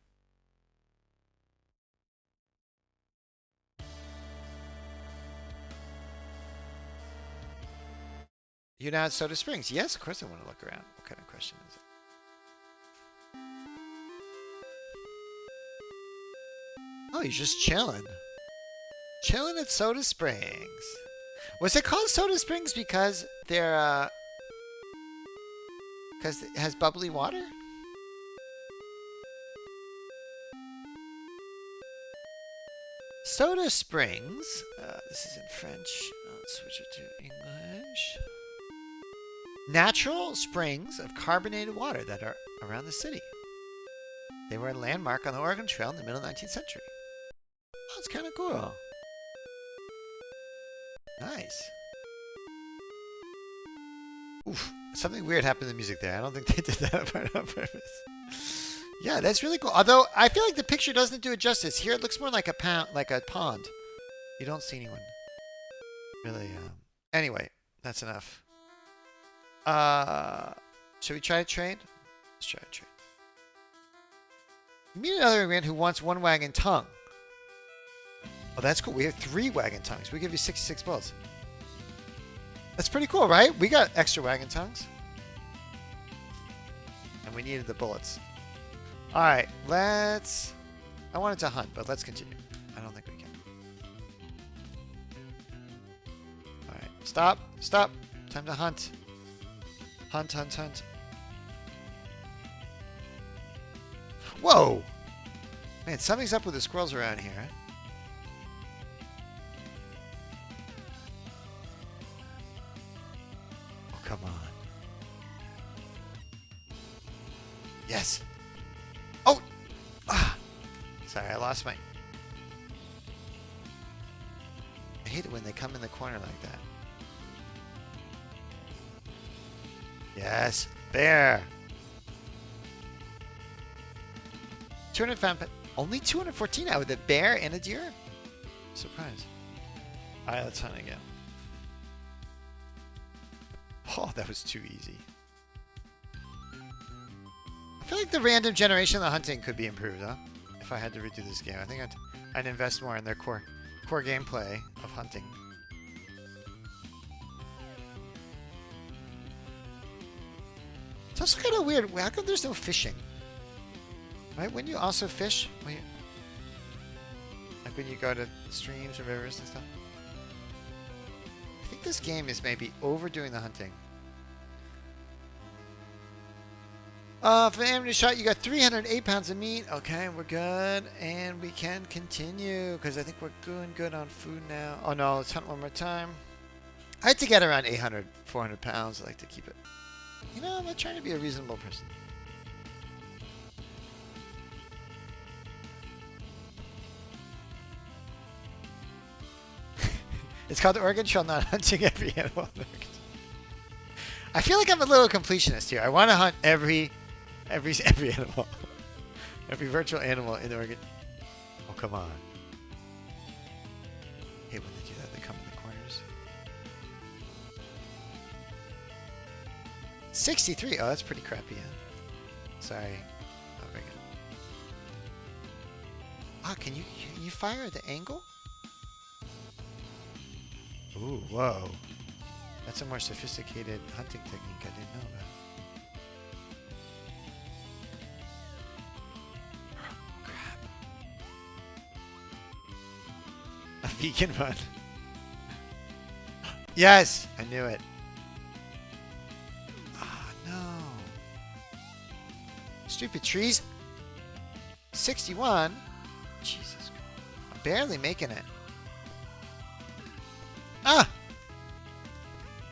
You're now at Soda Springs. Yes, of course I want to look around. What kind of question is it? Oh, you're just chilling. Chilling at Soda Springs. Was it called Soda Springs because they're, because it has bubbly water? Soda Springs. This is in French. Let's switch it to English. Natural springs of carbonated water that are around the city. They were a landmark on the Oregon Trail in the middle 19th century. Oh, that's kind of cool. Nice. Oof. Something weird happened to the music there. I don't think they did that on purpose. Yeah, that's really cool. Although I feel like the picture doesn't do it justice. Here it looks more like a pond. You don't see anyone. Really. Anyway, that's enough. Should we try to trade? Let's try to trade. You meet another immigrant who wants one wagon tongue. Oh, that's cool. We have 3 wagon tongues. We give you 66 bullets. That's pretty cool, right? We got extra wagon tongues. And we needed the bullets. All right, let's... I wanted to hunt, but let's continue. I don't think we can. All right, stop, stop. Time to hunt. Hunt, hunt, hunt. Whoa! Man, something's up with the squirrels around here. Oh, come on. Yes. Oh! Ah! Sorry, I lost my... I hate it when they come in the corner like that. Yes. Bear! 200 found... Only 214 out with a bear and a deer? Surprise. Alright, let's hunt again. Oh, that was too easy. I feel like the random generation of the hunting could be improved, huh? If I had to redo this game, I think I'd invest more in their core gameplay of hunting. It's also kind of weird. How come there's no fishing? Right? Wouldn't you also fish? Like when you go to streams or rivers and stuff? I think this game is maybe overdoing the hunting. For the amateur shot, you got 308 pounds of meat. Okay, we're good. And we can continue because I think we're doing good on food now. Oh no, let's hunt one more time. I had to get around 800, 400 pounds. I like to keep it. You know, I'm not trying to be a reasonable person. It's called Oregon Trail, not hunting every animal. I feel like I'm a little completionist here. I want to hunt every animal, every virtual animal in Oregon. Oh, come on! I hate when they do that. They come in the corners. 63. Oh, that's pretty crappy. Yeah. Sorry. Oh, very good. Ah, can you fire at the angle? Ooh, whoa. That's a more sophisticated hunting technique I didn't know about. Oh, crap. A vegan run. Yes! I knew it. Ah, no. Stupid trees. 61? Jesus Christ. I'm barely making it. Ah!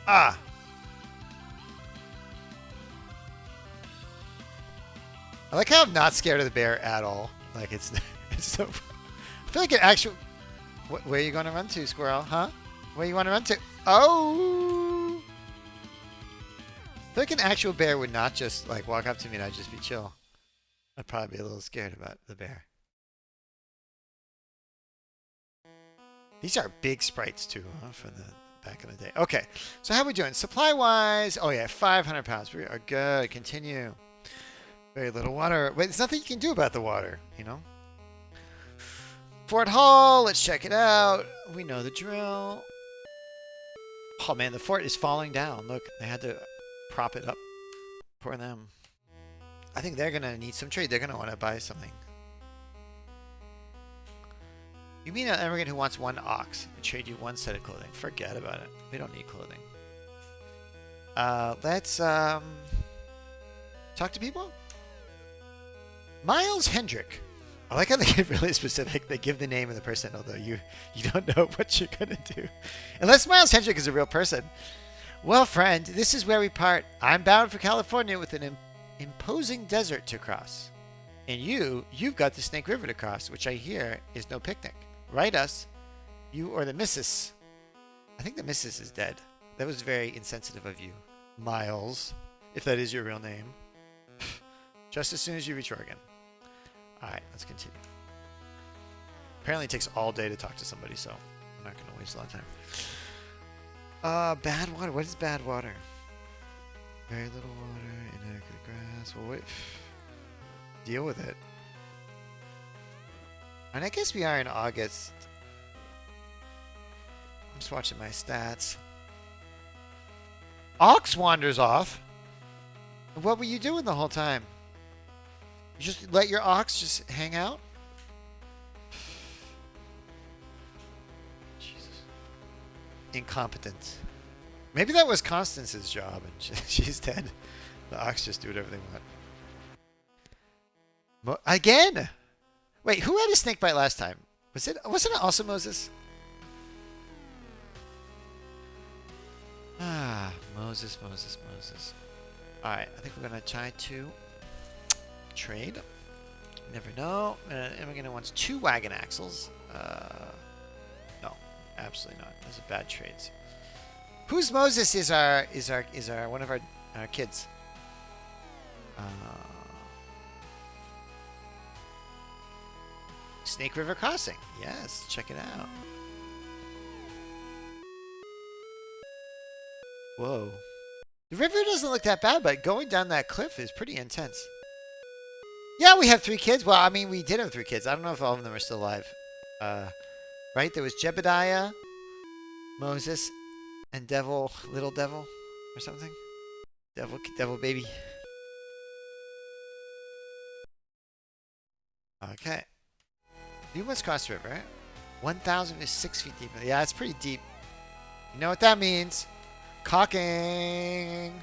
Ah! I like how I'm not scared of the bear at all. Like it's so... I feel like an actual... Where are you going to run to, squirrel? Huh? Where you want to run to? Oh! I feel like an actual bear would not just like walk up to me and I'd just be chill. I'd probably be a little scared about the bear. These are big sprites too, huh, for the back in the day. Okay, so how are we doing? Supply-wise, oh yeah, 500 pounds. We are good. Continue. Very little water. Wait, there's nothing you can do about the water, you know? Fort Hall, let's check it out. We know the drill. Oh man, the fort is falling down. Look, they had to prop it up for them. I think they're gonna need some trade. They're gonna want to buy something. You mean an immigrant who wants one ox and trade you one set of clothing? Forget about it. We don't need clothing. Let's talk to people. Miles Hendrick. I like how they get really specific. They give the name of the person, although you don't know what you're gonna do. Unless Miles Hendrick is a real person. Well, friend, this is where we part. I'm bound for California with an imposing desert to cross. And you've got the Snake River to cross, which I hear is no picnic. Write us, you or the missus. I think the missus is dead. That was very insensitive of you, Miles, if that is your real name. Just as soon as you reach Oregon. All right, let's continue. Apparently it takes all day to talk to somebody, so I'm not going to waste a lot of time. Bad water. What is bad water? Very little water, inadequate grass. Well, wait. Deal with it. And I guess we are in August. I'm just watching my stats. Ox wanders off. What were you doing the whole time? You just let your ox just hang out? Jesus. Incompetent. Maybe that was Constance's job and she's dead. The ox just do whatever they want. Again? Wait, who had a snake bite last time? Wasn't it also Moses? Ah, Moses. Alright, I think we're gonna try to trade. Never know. Immigrant wants 2 wagon axles. No, absolutely not. Those are bad trades. Who's Moses is our one of our kids. Snake River Crossing. Yes, check it out. Whoa. The river doesn't look that bad, but going down that cliff is pretty intense. Yeah, we have 3 kids. Well, I mean, we did have 3 kids. I don't know if all of them are still alive. Right? There was Jebediah, Moses, and Little Devil, or something. Devil baby. Okay. You must cross the river, right? 1,000 is 6 feet deep. Yeah, it's pretty deep. You know what that means? Cocking.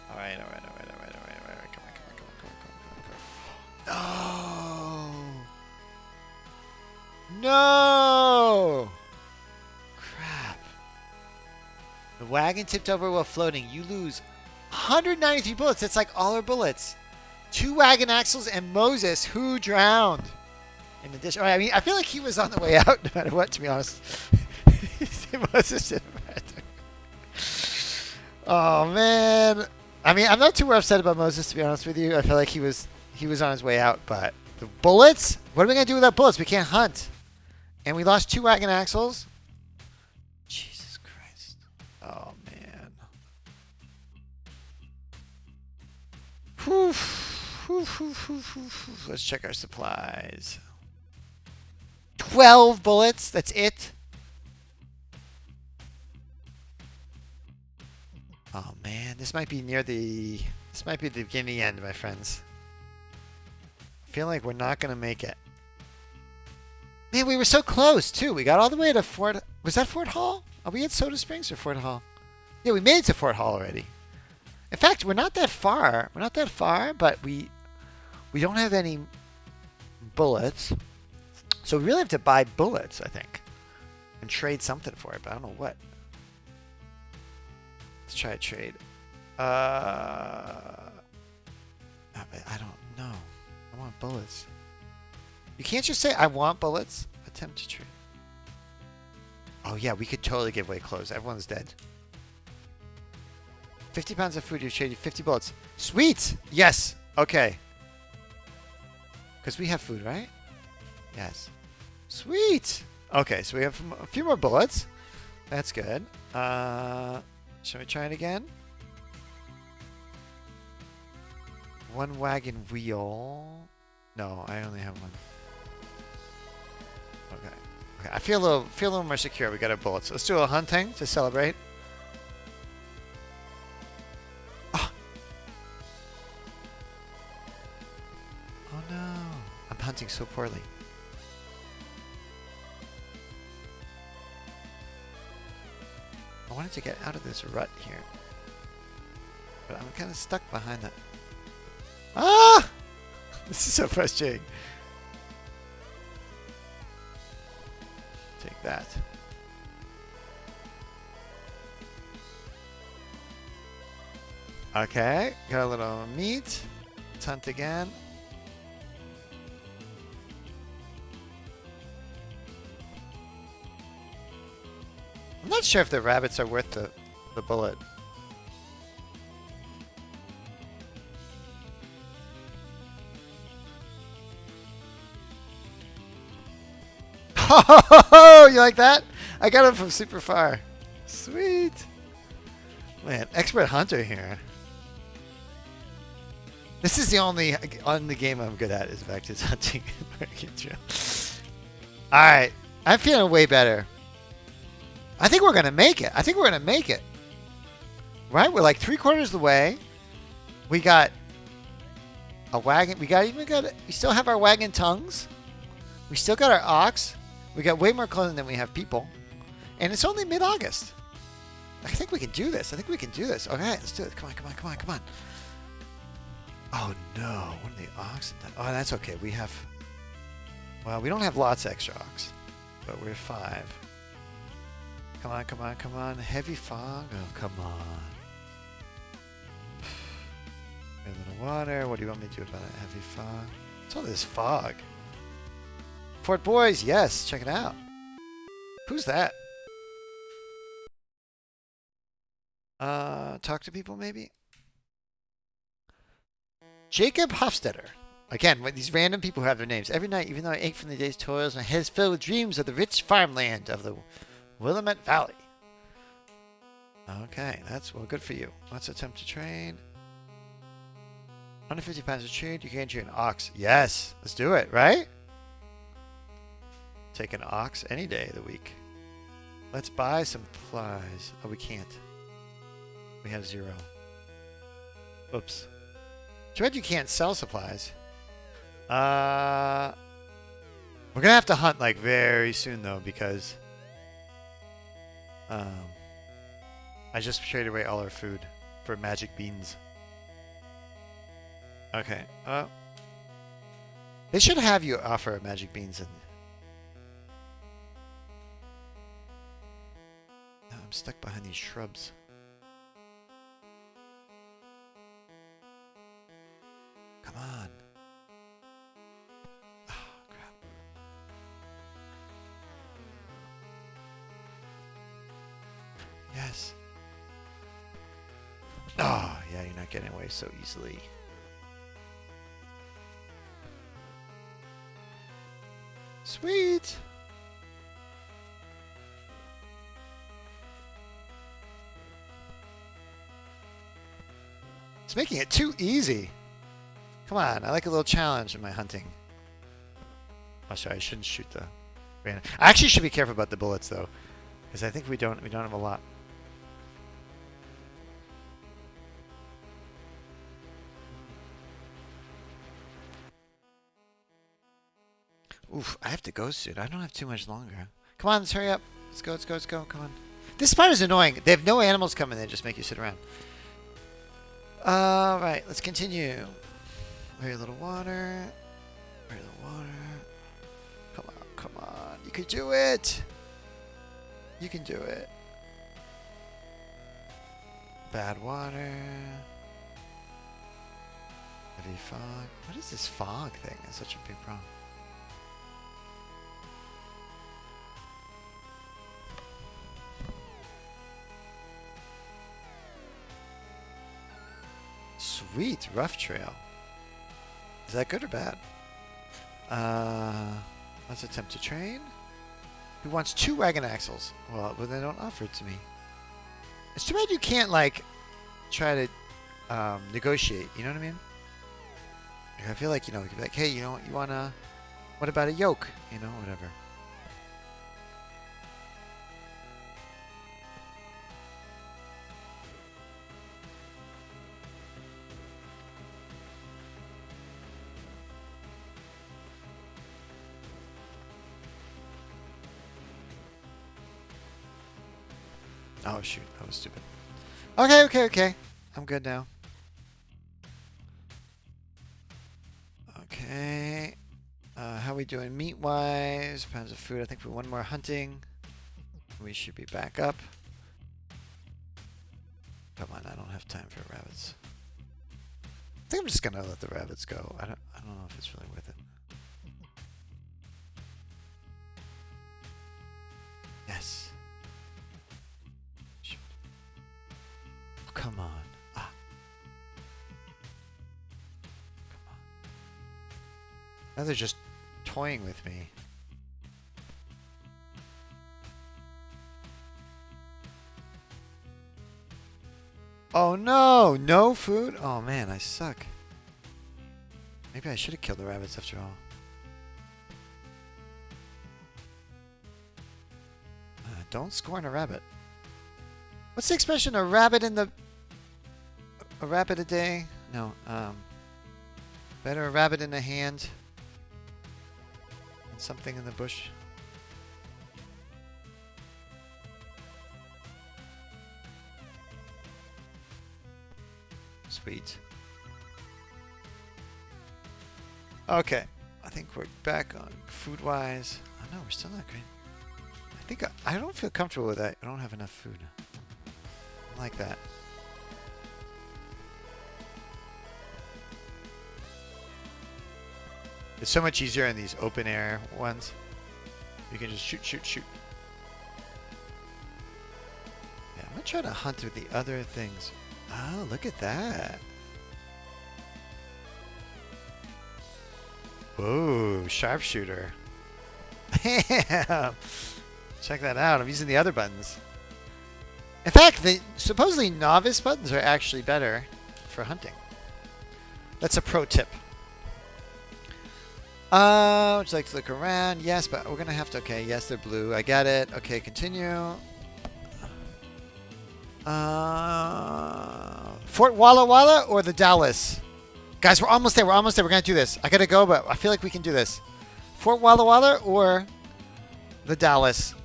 All right. Come on. No. Crap. The wagon tipped over while floating. You lose 193 bullets. That's like all our bullets. 2 wagon axles and Moses, who drowned. In addition, I mean, I feel like he was on the way out no matter what, to be honest. Moses oh man. I mean, I'm not too upset about Moses, to be honest with you. I feel like he was on his way out, but the bullets? What are we gonna do without bullets? We can't hunt. And we lost 2 wagon axles. Jesus Christ. Oh man. Whew. Let's check our supplies. 12 bullets. That's it. Oh man, this might be the beginning of the end, my friends. I feel like we're not gonna make it. Man, we were so close too. We got all the way to Fort. Was that Fort Hall? Are we at Soda Springs or Fort Hall? Yeah, we made it to Fort Hall already. In fact, we're not that far. We're not that far, but we don't have any bullets. So we really have to buy bullets, I think. And trade something for it, but I don't know what. Let's try a trade. I don't know. I want bullets. You can't just say, I want bullets. Attempt to trade. Oh yeah, we could totally give away clothes. Everyone's dead. 50 pounds of food, you traded 50 bullets. Sweet! Yes! Okay. Because we have food, right? Yes. Sweet! Okay, so we have a few more bullets. That's good. Shall we try it again? 1 wagon wheel. No, I only have 1. Okay. I feel a little more secure. We got our bullets. Let's do a hunting to celebrate. Oh. Oh no. I'm hunting so poorly. I wanted to get out of this rut here. But I'm kind of stuck behind that. Ah! This is so frustrating. Take that. Okay, got a little meat. Let's hunt again. I'm not sure if the rabbits are worth the bullet. Oh, you like that? I got him from super far. Sweet. Man, expert hunter here. This is the only game I'm good at is Vector's hunting. Alright. I'm feeling way better. I think we're going to make it. Right? We're like 3/4 of the way. We got a wagon. We still have our wagon tongues. We still got our ox. We got way more clothing than we have people. And it's only mid-August. I think we can do this. Okay, let's do it. Come on. Oh no, one of the ox. Oh, that's okay. Well, we don't have lots of extra ox, but we're 5. Come on. Heavy fog. Oh, come on. A little water. What do you want me to do about it? Heavy fog. What's all this fog? Fort Boys, yes. Check it out. Who's that? Talk to people maybe? Jacob Hofstetter. Again, these random people who have their names. Every night, even though I ache from the day's toils, my head is filled with dreams of the rich farmland of the Willamette Valley. Okay, that's, well, good for you. Let's attempt to train. 150 pounds of trade, you can train an ox. Yes, let's do it, right? Take an ox any day of the week. Let's buy some supplies. Oh, we can't. We have 0. Oops. Too bad you can't sell supplies. We're gonna have to hunt like very soon though, because I just traded away all our food for magic beans. Okay. They should have you offer magic beans and I'm stuck behind these shrubs. Come on. Oh, crap. Yes. Oh, yeah, you're not getting away so easily. Sweet. It's making it too easy. Come on, I like a little challenge in my hunting. Oh, sorry, I shouldn't shoot the random. I actually should be careful about the bullets though, because I think we don't have a lot. Oof, I have to go soon. I don't have too much longer. Come on, let's hurry up. Let's go. Come on. This part is annoying. They have no animals coming. They just make you sit around. Alright, let's continue. Very little water. Come on. You can do it. You can do it. Bad water. Heavy fog. What is this fog thing? It's such a big problem. Sweet, rough trail. Is that good or bad? Let's attempt to train. Who wants 2 wagon axles? Well, they don't offer it to me. It's too bad you can't like try to negotiate. You know what I mean? Like, I feel like you could be like, hey, you wanna? What about a yoke? Whatever. Oh shoot, that was stupid. Okay. I'm good now. Okay. How we doing meat-wise? Pounds of food. I think for one more hunting, we should be back up. Come on, I don't have time for rabbits. I think I'm just gonna let the rabbits go. I don't know if it's really worth it. Yes. Come on. Come on. Now they're just toying with me. Oh no! No food? Oh man, I suck. Maybe I should have killed the rabbits after all. Don't scorn a rabbit. What's the expression? A rabbit a day? No, Better a rabbit in the hand than something in the bush. Sweet. Okay, I think we're back on food-wise. Oh no, we're still not great. I think I don't feel comfortable with that. I don't have enough food. I like that. It's so much easier in these open air ones. You can just shoot, shoot, shoot. Yeah, I'm gonna try to hunt through the other things. Oh, look at that. Whoa, sharpshooter. Damn. Check that out. I'm using the other buttons. In fact, the supposedly novice buttons are actually better for hunting. That's a pro tip. Would you like to look around? Yes, but we're gonna have to. Okay, yes, they're blue. I get it. Okay, continue. Fort Walla Walla or the Dallas? Guys, we're almost there. We're almost there. We're gonna do this. I gotta go, but I feel like we can do this. Fort Walla Walla or the Dallas?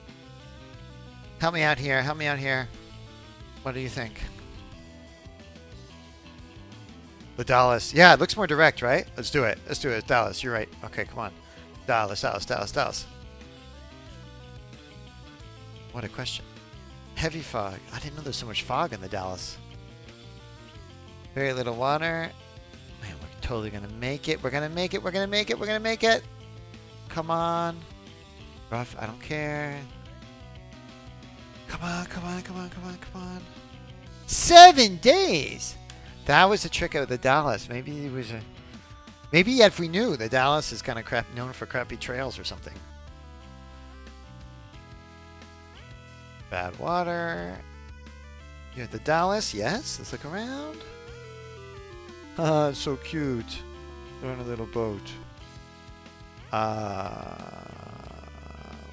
Help me out here. Help me out here. What do you think? The Dallas. Yeah, it looks more direct, right? Let's do it. Let's do it. It's Dallas. You're right. Okay, come on. Dallas, Dallas, Dallas, Dallas. What a question. Heavy fog. I didn't know there's so much fog in the Dallas. Very little water. Man, we're totally going to make it. We're going to make it. We're going to make it. We're going to make it. Come on. Rough. I don't care. Come on, come on, come on, come on, come on. 7 days. That was the trick of the Dallas. Maybe it was a. Maybe if we knew the Dallas is kind of known for crappy trails or something. Bad water. You're at the Dallas. Yes. Let's look around. Ah, it's so cute. They're on a little boat.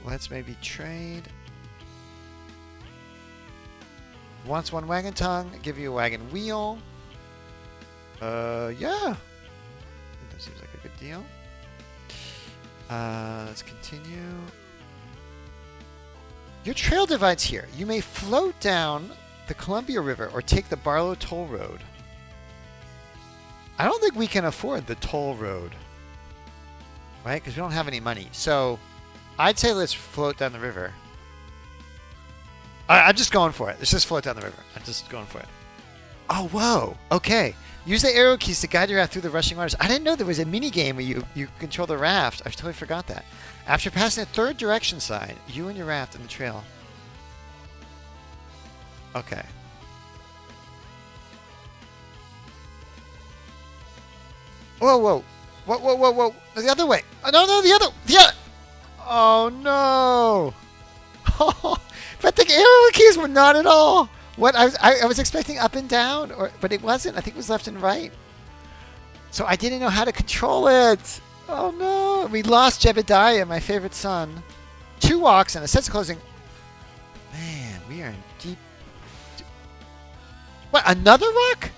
Let's maybe trade. Wants one wagon tongue. Give you a wagon wheel. Yeah. I think that seems like a good deal. Let's continue. Your trail divides here. You may float down the Columbia River or take the Barlow Toll Road. I don't think we can afford the toll road. Right? Because we don't have any money. So, I'd say let's float down the river. I'm just going for it. Let's just float down the river. I'm just going for it. Oh, whoa. Okay. Use the arrow keys to guide your raft through the rushing waters. I didn't know there was a mini game where you control the raft. I totally forgot that. After passing the third direction sign, you and your raft on the trail. Okay. Whoa, whoa. Whoa, whoa, whoa, whoa. The other way. Oh, no, no, the other. Oh, no. But the arrow keys were not at all. What I was expecting up and down, but it wasn't. I think it was left and right. So I didn't know how to control it. Oh no! We lost Jebediah, my favorite son. 2 walks and a sense of closing. Man, we are in deep. What? Another rock?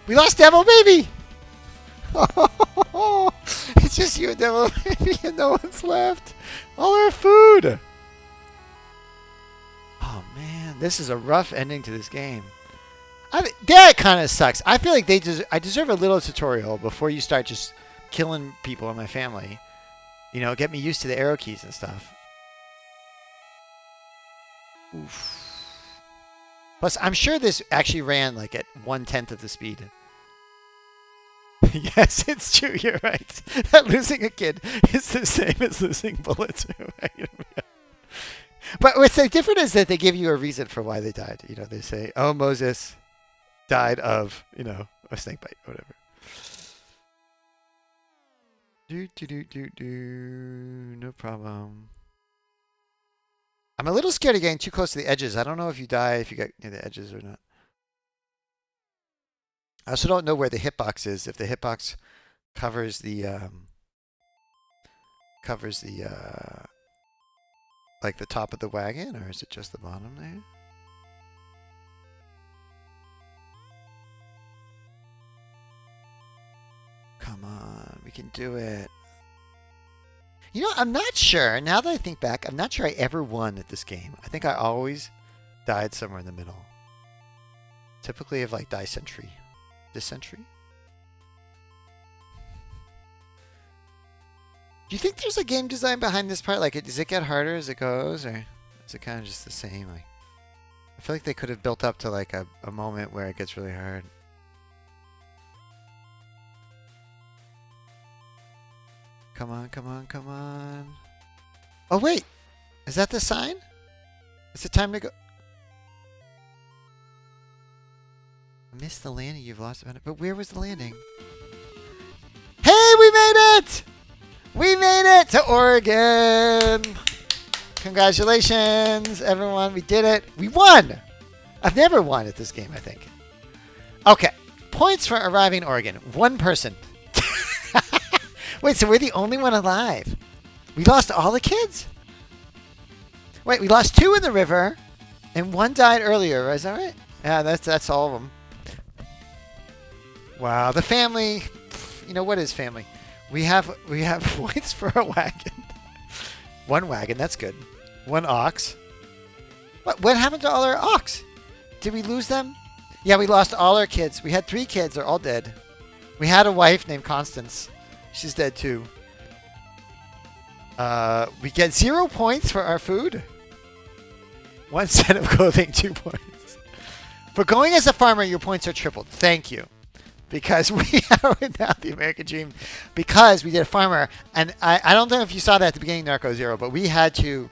We lost Devil Baby. It's just you and Devil Baby, and no one's left. All our food. Oh man, this is a rough ending to this game. That kind of sucks. I feel like I deserve a little tutorial before you start just killing people in my family. You know, get me used to the arrow keys and stuff. Oof. Plus, I'm sure this actually ran like at 1/10 of the speed. Yes, it's true. You're right. That losing a kid is the same as losing bullets. But what's so different is that they give you a reason for why they died. You know, they say, "Oh, Moses died of, you know, a snake bite, or whatever." No problem. I'm a little scared of getting too close to the edges. I don't know if you die if you get near the edges or not. I also don't know where the hitbox is. If the hitbox covers the like the top of the wagon, or is it just the bottom there? we can do it. You know, I'm not sure. Now that I think back, I'm not sure I ever won at this game. I think I always died somewhere in the middle. Typically of like dysentery. Dysentery? Do you think there's a game design behind this part? Like, does it get harder as it goes, or is it kind of just the same? Like, I feel like they could have built up to like a moment where it gets really hard. Come on, come on, come on. Oh, wait. Is that the sign? Is it time to go? Missed the landing. You've lost a minute. But where was the landing? Hey, we made it! We made it to Oregon! Congratulations, everyone. We did it. We won! I've never won at this game, I think. Okay. Points for arriving in Oregon. 1 person. Wait, so we're the only one alive? We lost all the kids? Wait, we lost 2 in the river, and 1 died earlier. Is that right? Yeah, that's all of them. Wow, the family. You know, what is family? We have points for a wagon. 1 wagon, that's good. 1 ox. What happened to all our ox? Did we lose them? Yeah, we lost all our kids. We had 3 kids. They're all dead. We had a wife named Constance. She's dead too. We get 0 points for our food. 1 set of clothing, 2 points. For going as a farmer, your points are tripled. Thank you. Because we are now the American dream. Because we did a farmer. And I don't know if you saw that at the beginning of Narco Zero, but we had a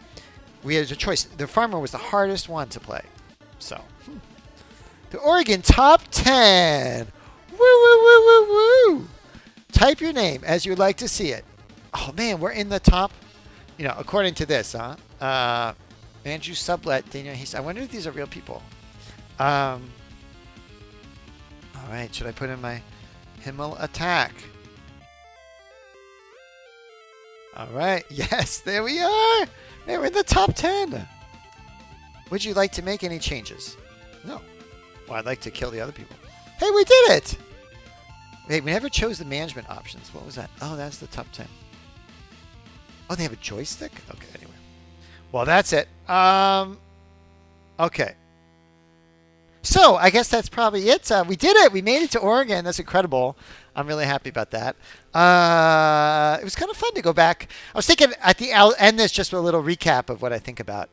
choice. The farmer was the hardest one to play. So, the Oregon top 10. Woo, woo, woo, woo, woo. Type your name as you would like to see it. Oh, man, we're in the top, you know, according to this, huh? Andrew Sublet, Daniel Hayes. I wonder if these are real people. All right, should I put in my Himmel attack? All right, yes, there we are. We're in the top 10. Would you like to make any changes? No. Well, I'd like to kill the other people. Hey, we did it! Wait, we never chose the management options. What was that? Oh, that's the top 10. Oh, they have a joystick? Okay, anyway. Well, that's it. Okay. So, I guess that's probably it. We did it. We made it to Oregon. That's incredible. I'm really happy about that. It was kind of fun to go back. I was thinking I'll end this just with a little recap of what I think about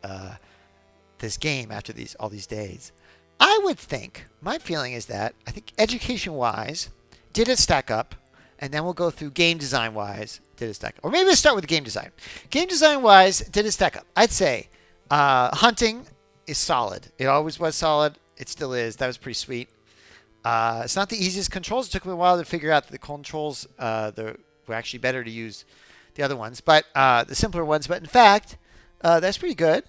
this game after all these days. I would think, my feeling is that, I think education-wise, did it stack up? And then we'll go through game design-wise, did it stack up? Or maybe let's start with the game design. Game design-wise, did it stack up? I'd say hunting is solid. It always was solid. It still is. That was pretty sweet. It's not the easiest controls. It took me a while to figure out that the controls were actually better to use the other ones, but the simpler ones. But in fact, that's pretty good.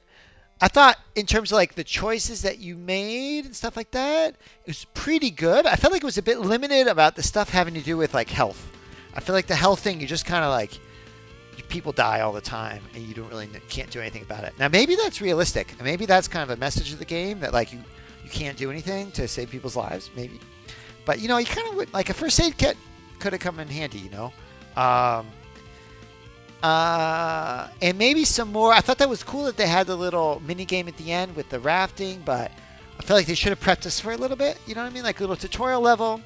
I thought in terms of like the choices that you made and stuff like that, it was pretty good. I felt like it was a bit limited about the stuff having to do with like health. I feel like the health thing, you just kind of like, people die all the time and you can't do anything about it. Now maybe that's realistic. And maybe that's kind of a message of the game that like you can't do anything to save people's lives, maybe. But you know, you kind of would, like a first aid kit could have come in handy, you know. And maybe some more. I thought that was cool that they had the little mini game at the end with the rafting, but I feel like they should have prepped us for a little bit. You know what I mean? Like a little tutorial level.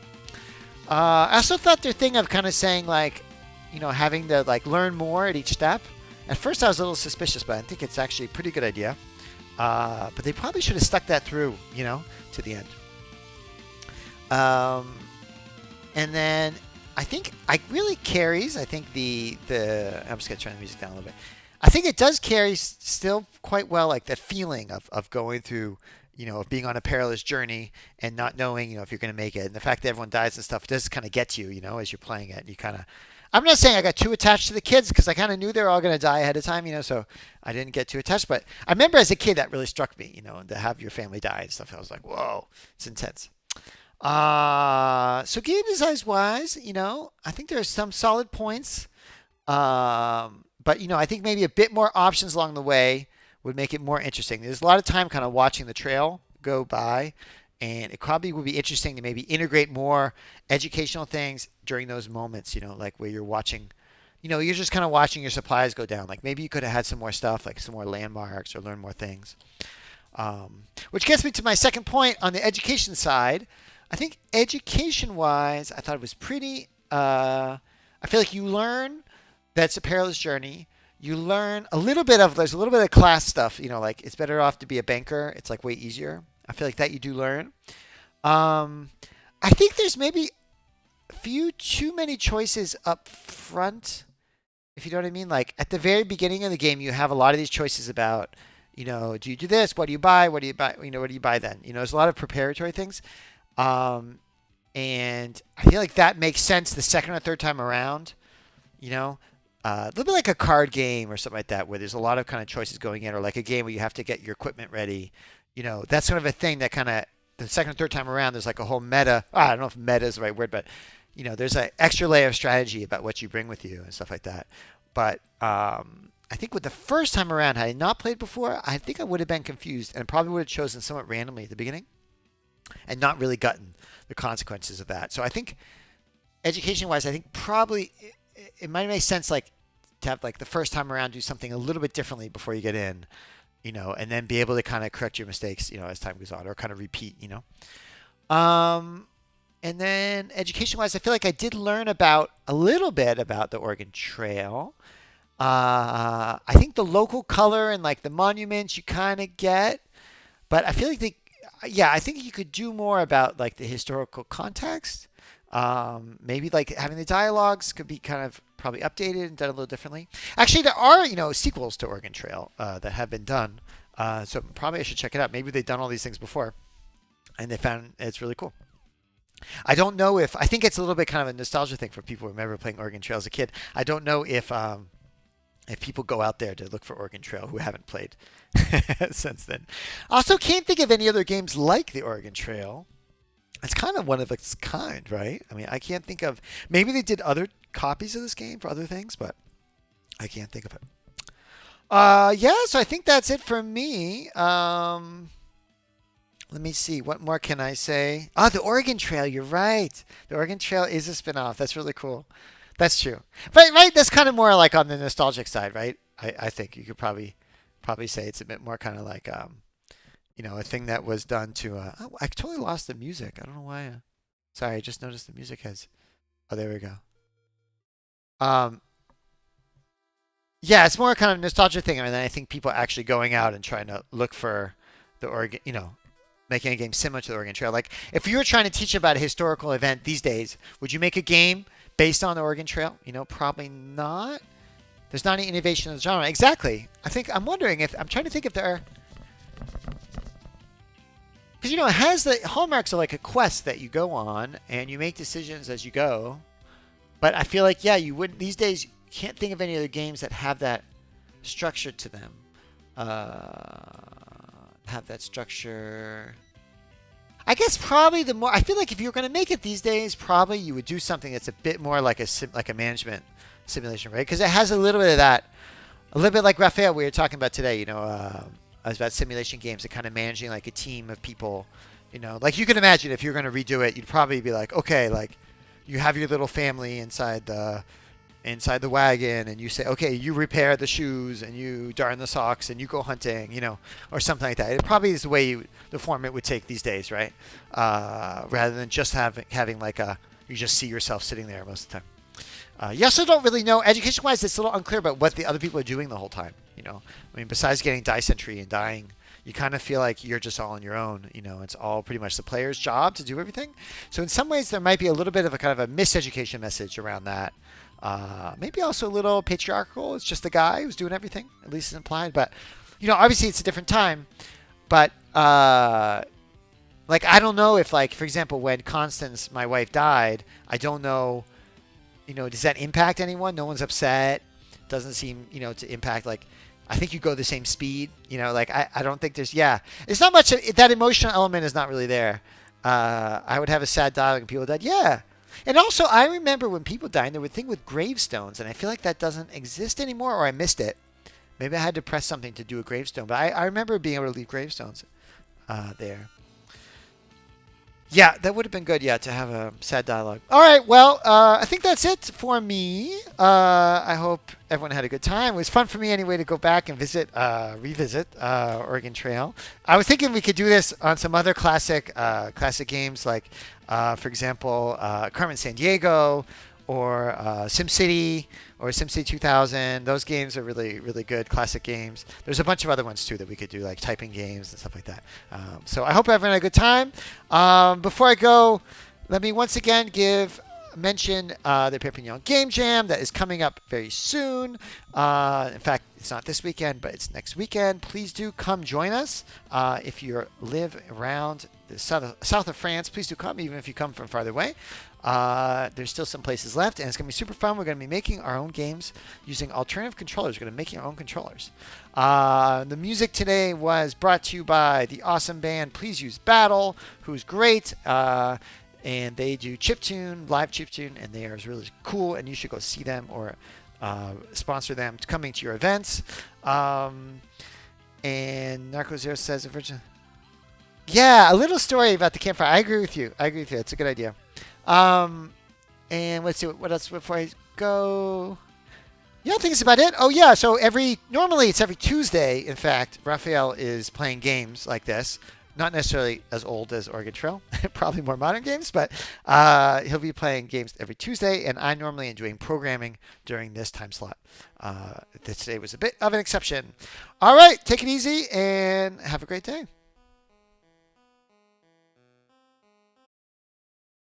I also thought their thing of kind of saying like, you know, having to like learn more at each step. At first I was a little suspicious, but I think it's actually a pretty good idea. But they probably should have stuck that through, you know, to the end. And then I think it really carries. I think I'm just gonna turn the music down a little bit. I think it does carry still quite well, like that feeling of going through, you know, of being on a perilous journey and not knowing, you know, if you're gonna make it. And the fact that everyone dies and stuff does kind of get you, you know, as you're playing it. You kind of, I'm not saying I got too attached to the kids because I kind of knew they were all gonna die ahead of time, you know, so I didn't get too attached. But I remember as a kid that really struck me, you know, to have your family die and stuff. I was like, whoa, it's intense. So game design wise, you know, I think there's some solid points. But you know, I think maybe a bit more options along the way would make it more interesting. There's a lot of time kind of watching the trail go by And it probably would be interesting to maybe integrate more educational things during those moments, like where you're watching, you're just kind of watching your supplies go down. Like maybe you could have had some more stuff, like some more landmarks or learn more things. Which gets me to my second point on the education side. I think education-wise, I thought it was pretty. I feel like you learn that's a perilous journey. You learn there's a little bit of class stuff, like it's better off to be a banker. It's like way easier. I feel like that you do learn. I think there's maybe a few too many choices up front, if you know what I mean. Like at the very beginning of the game, you have a lot of these choices about, do you do this? What do you buy? What do you buy? What do you buy then? There's a lot of preparatory things. And I feel like that makes sense the second or third time around, a little bit like a card game or something like that, where there's a lot of kind of choices going in, or like a game where you have to get your equipment ready. That's sort of a thing that kind of the second or third time around, there's like a whole meta. I don't know if meta is the right word, but there's an extra layer of strategy about what you bring with you and stuff like that. But I think with the first time around, had I not played before, I think I would have been confused and probably would have chosen somewhat randomly at the beginning and not really gotten the consequences of that. So I think education-wise, I think probably it might make sense like to have like the first time around do something a little bit differently before you get in. And then be able to kind of correct your mistakes, as time goes on, or kind of repeat, And then education-wise, I feel like I did learn a little bit about the Oregon Trail. I think the local color and like the monuments you kind of get, but I feel like I think you could do more about like the historical context. Maybe like having the dialogues could be kind of probably updated and done a little differently. Actually, there are, sequels to Oregon Trail that have been done. So probably I should check it out. Maybe they've done all these things before and they found it's really cool. I don't know I think it's a little bit kind of a nostalgia thing for people who remember playing Oregon Trail as a kid. I don't know if people go out there to look for Oregon Trail who haven't played since then. Also, can't think of any other games like the Oregon Trail. It's kind of one of its kind, right? I mean, I can't think of. Maybe they did other copies of this game for other things, but I can't think of it. So I think that's it for me. Let me see. What more can I say? The Oregon Trail. You're right. The Oregon Trail is a spinoff. That's really cool. That's true. Right. That's kind of more like on the nostalgic side, right? I think you could probably say it's a bit more kind of like a thing that was done to. I totally lost the music. I don't know why. Sorry, I just noticed the music has. Oh, there we go. Yeah, it's more kind of a nostalgia thing. I mean, I think people actually going out and trying to look for the Oregon, making a game similar to the Oregon Trail. Like, if you were trying to teach about a historical event these days, would you make a game based on the Oregon Trail? Probably not. There's not any innovation in the genre. Exactly. I'm wondering I'm trying to think if there are. Because, it has the hallmarks of like a quest that you go on and you make decisions as you go. But I feel like, you wouldn't, these days, you can't think of any other games that have that structure to them. Have that structure. I guess probably I feel like if you were going to make it these days, probably you would do something that's a bit more like a management simulation, right? Because it has a little bit of that, a little bit like Raphael we were talking about today, I was about simulation games and kind of managing like a team of people, like you can imagine if you're going to redo it, you'd probably be like, okay, like you have your little family inside the wagon and you say, okay, you repair the shoes and you darn the socks and you go hunting, or something like that. It probably is the form it would take these days, right? Rather than just having like you just see yourself sitting there most of the time. You also don't really know, education-wise, it's a little unclear about what the other people are doing the whole time. I mean, besides getting dice entry and dying, you kind of feel like you're just all on your own. It's all pretty much the player's job to do everything. So in some ways, there might be a little bit of a kind of a miseducation message around that. Maybe also a little patriarchal. It's just the guy who's doing everything, at least it's implied. But, obviously it's a different time. But, like, I don't know if, like, for example, when Constance, my wife, died, I don't know, does that impact anyone? No one's upset. Doesn't seem, to impact, like, I think you go the same speed, like, I don't think there's, it's not much, that emotional element is not really there. I would have a sad dialogue and people died, And also, I remember when people died, there was a thing with gravestones, and I feel like that doesn't exist anymore, or I missed it. Maybe I had to press something to do a gravestone, but I remember being able to leave gravestones there. Yeah, that would have been good. Yeah, to have a sad dialogue. All right. Well, I think that's it for me. I hope everyone had a good time. It was fun for me anyway to go back and revisit Oregon Trail. I was thinking we could do this on some other classic games, like, for example, Carmen San Diego, or SimCity, or SimCity 2000. Those games are really, really good classic games. There's a bunch of other ones too that we could do, like typing games and stuff like that. So I hope everyone had a good time. Before I go, let me once again mention the Perpignan Game Jam that is coming up very soon. In fact, it's not this weekend, but it's next weekend. Please do come join us. If you live around the south of France, please do come, even if you come from farther away. There's still some places left, and it's going to be super fun. We're going to be making our own games using alternative controllers. We're going to be making our own controllers. The music today was brought to you by the awesome band Please Use Battle, who's great. And they do live chiptune, and they are really cool, and you should go see them or sponsor them coming to your events. And Narco Zero says, yeah, a little story about the campfire. I agree with you. It's a good idea. And let's see what else before I go. Yeah, I think it's about it. Oh yeah, so normally it's every Tuesday. In fact, Raphael is playing games like this. Not necessarily as old as Oregon Trail, probably more modern games, but he'll be playing games every Tuesday, and I normally am doing programming during this time slot. Today was a bit of an exception. All right, take it easy and have a great day.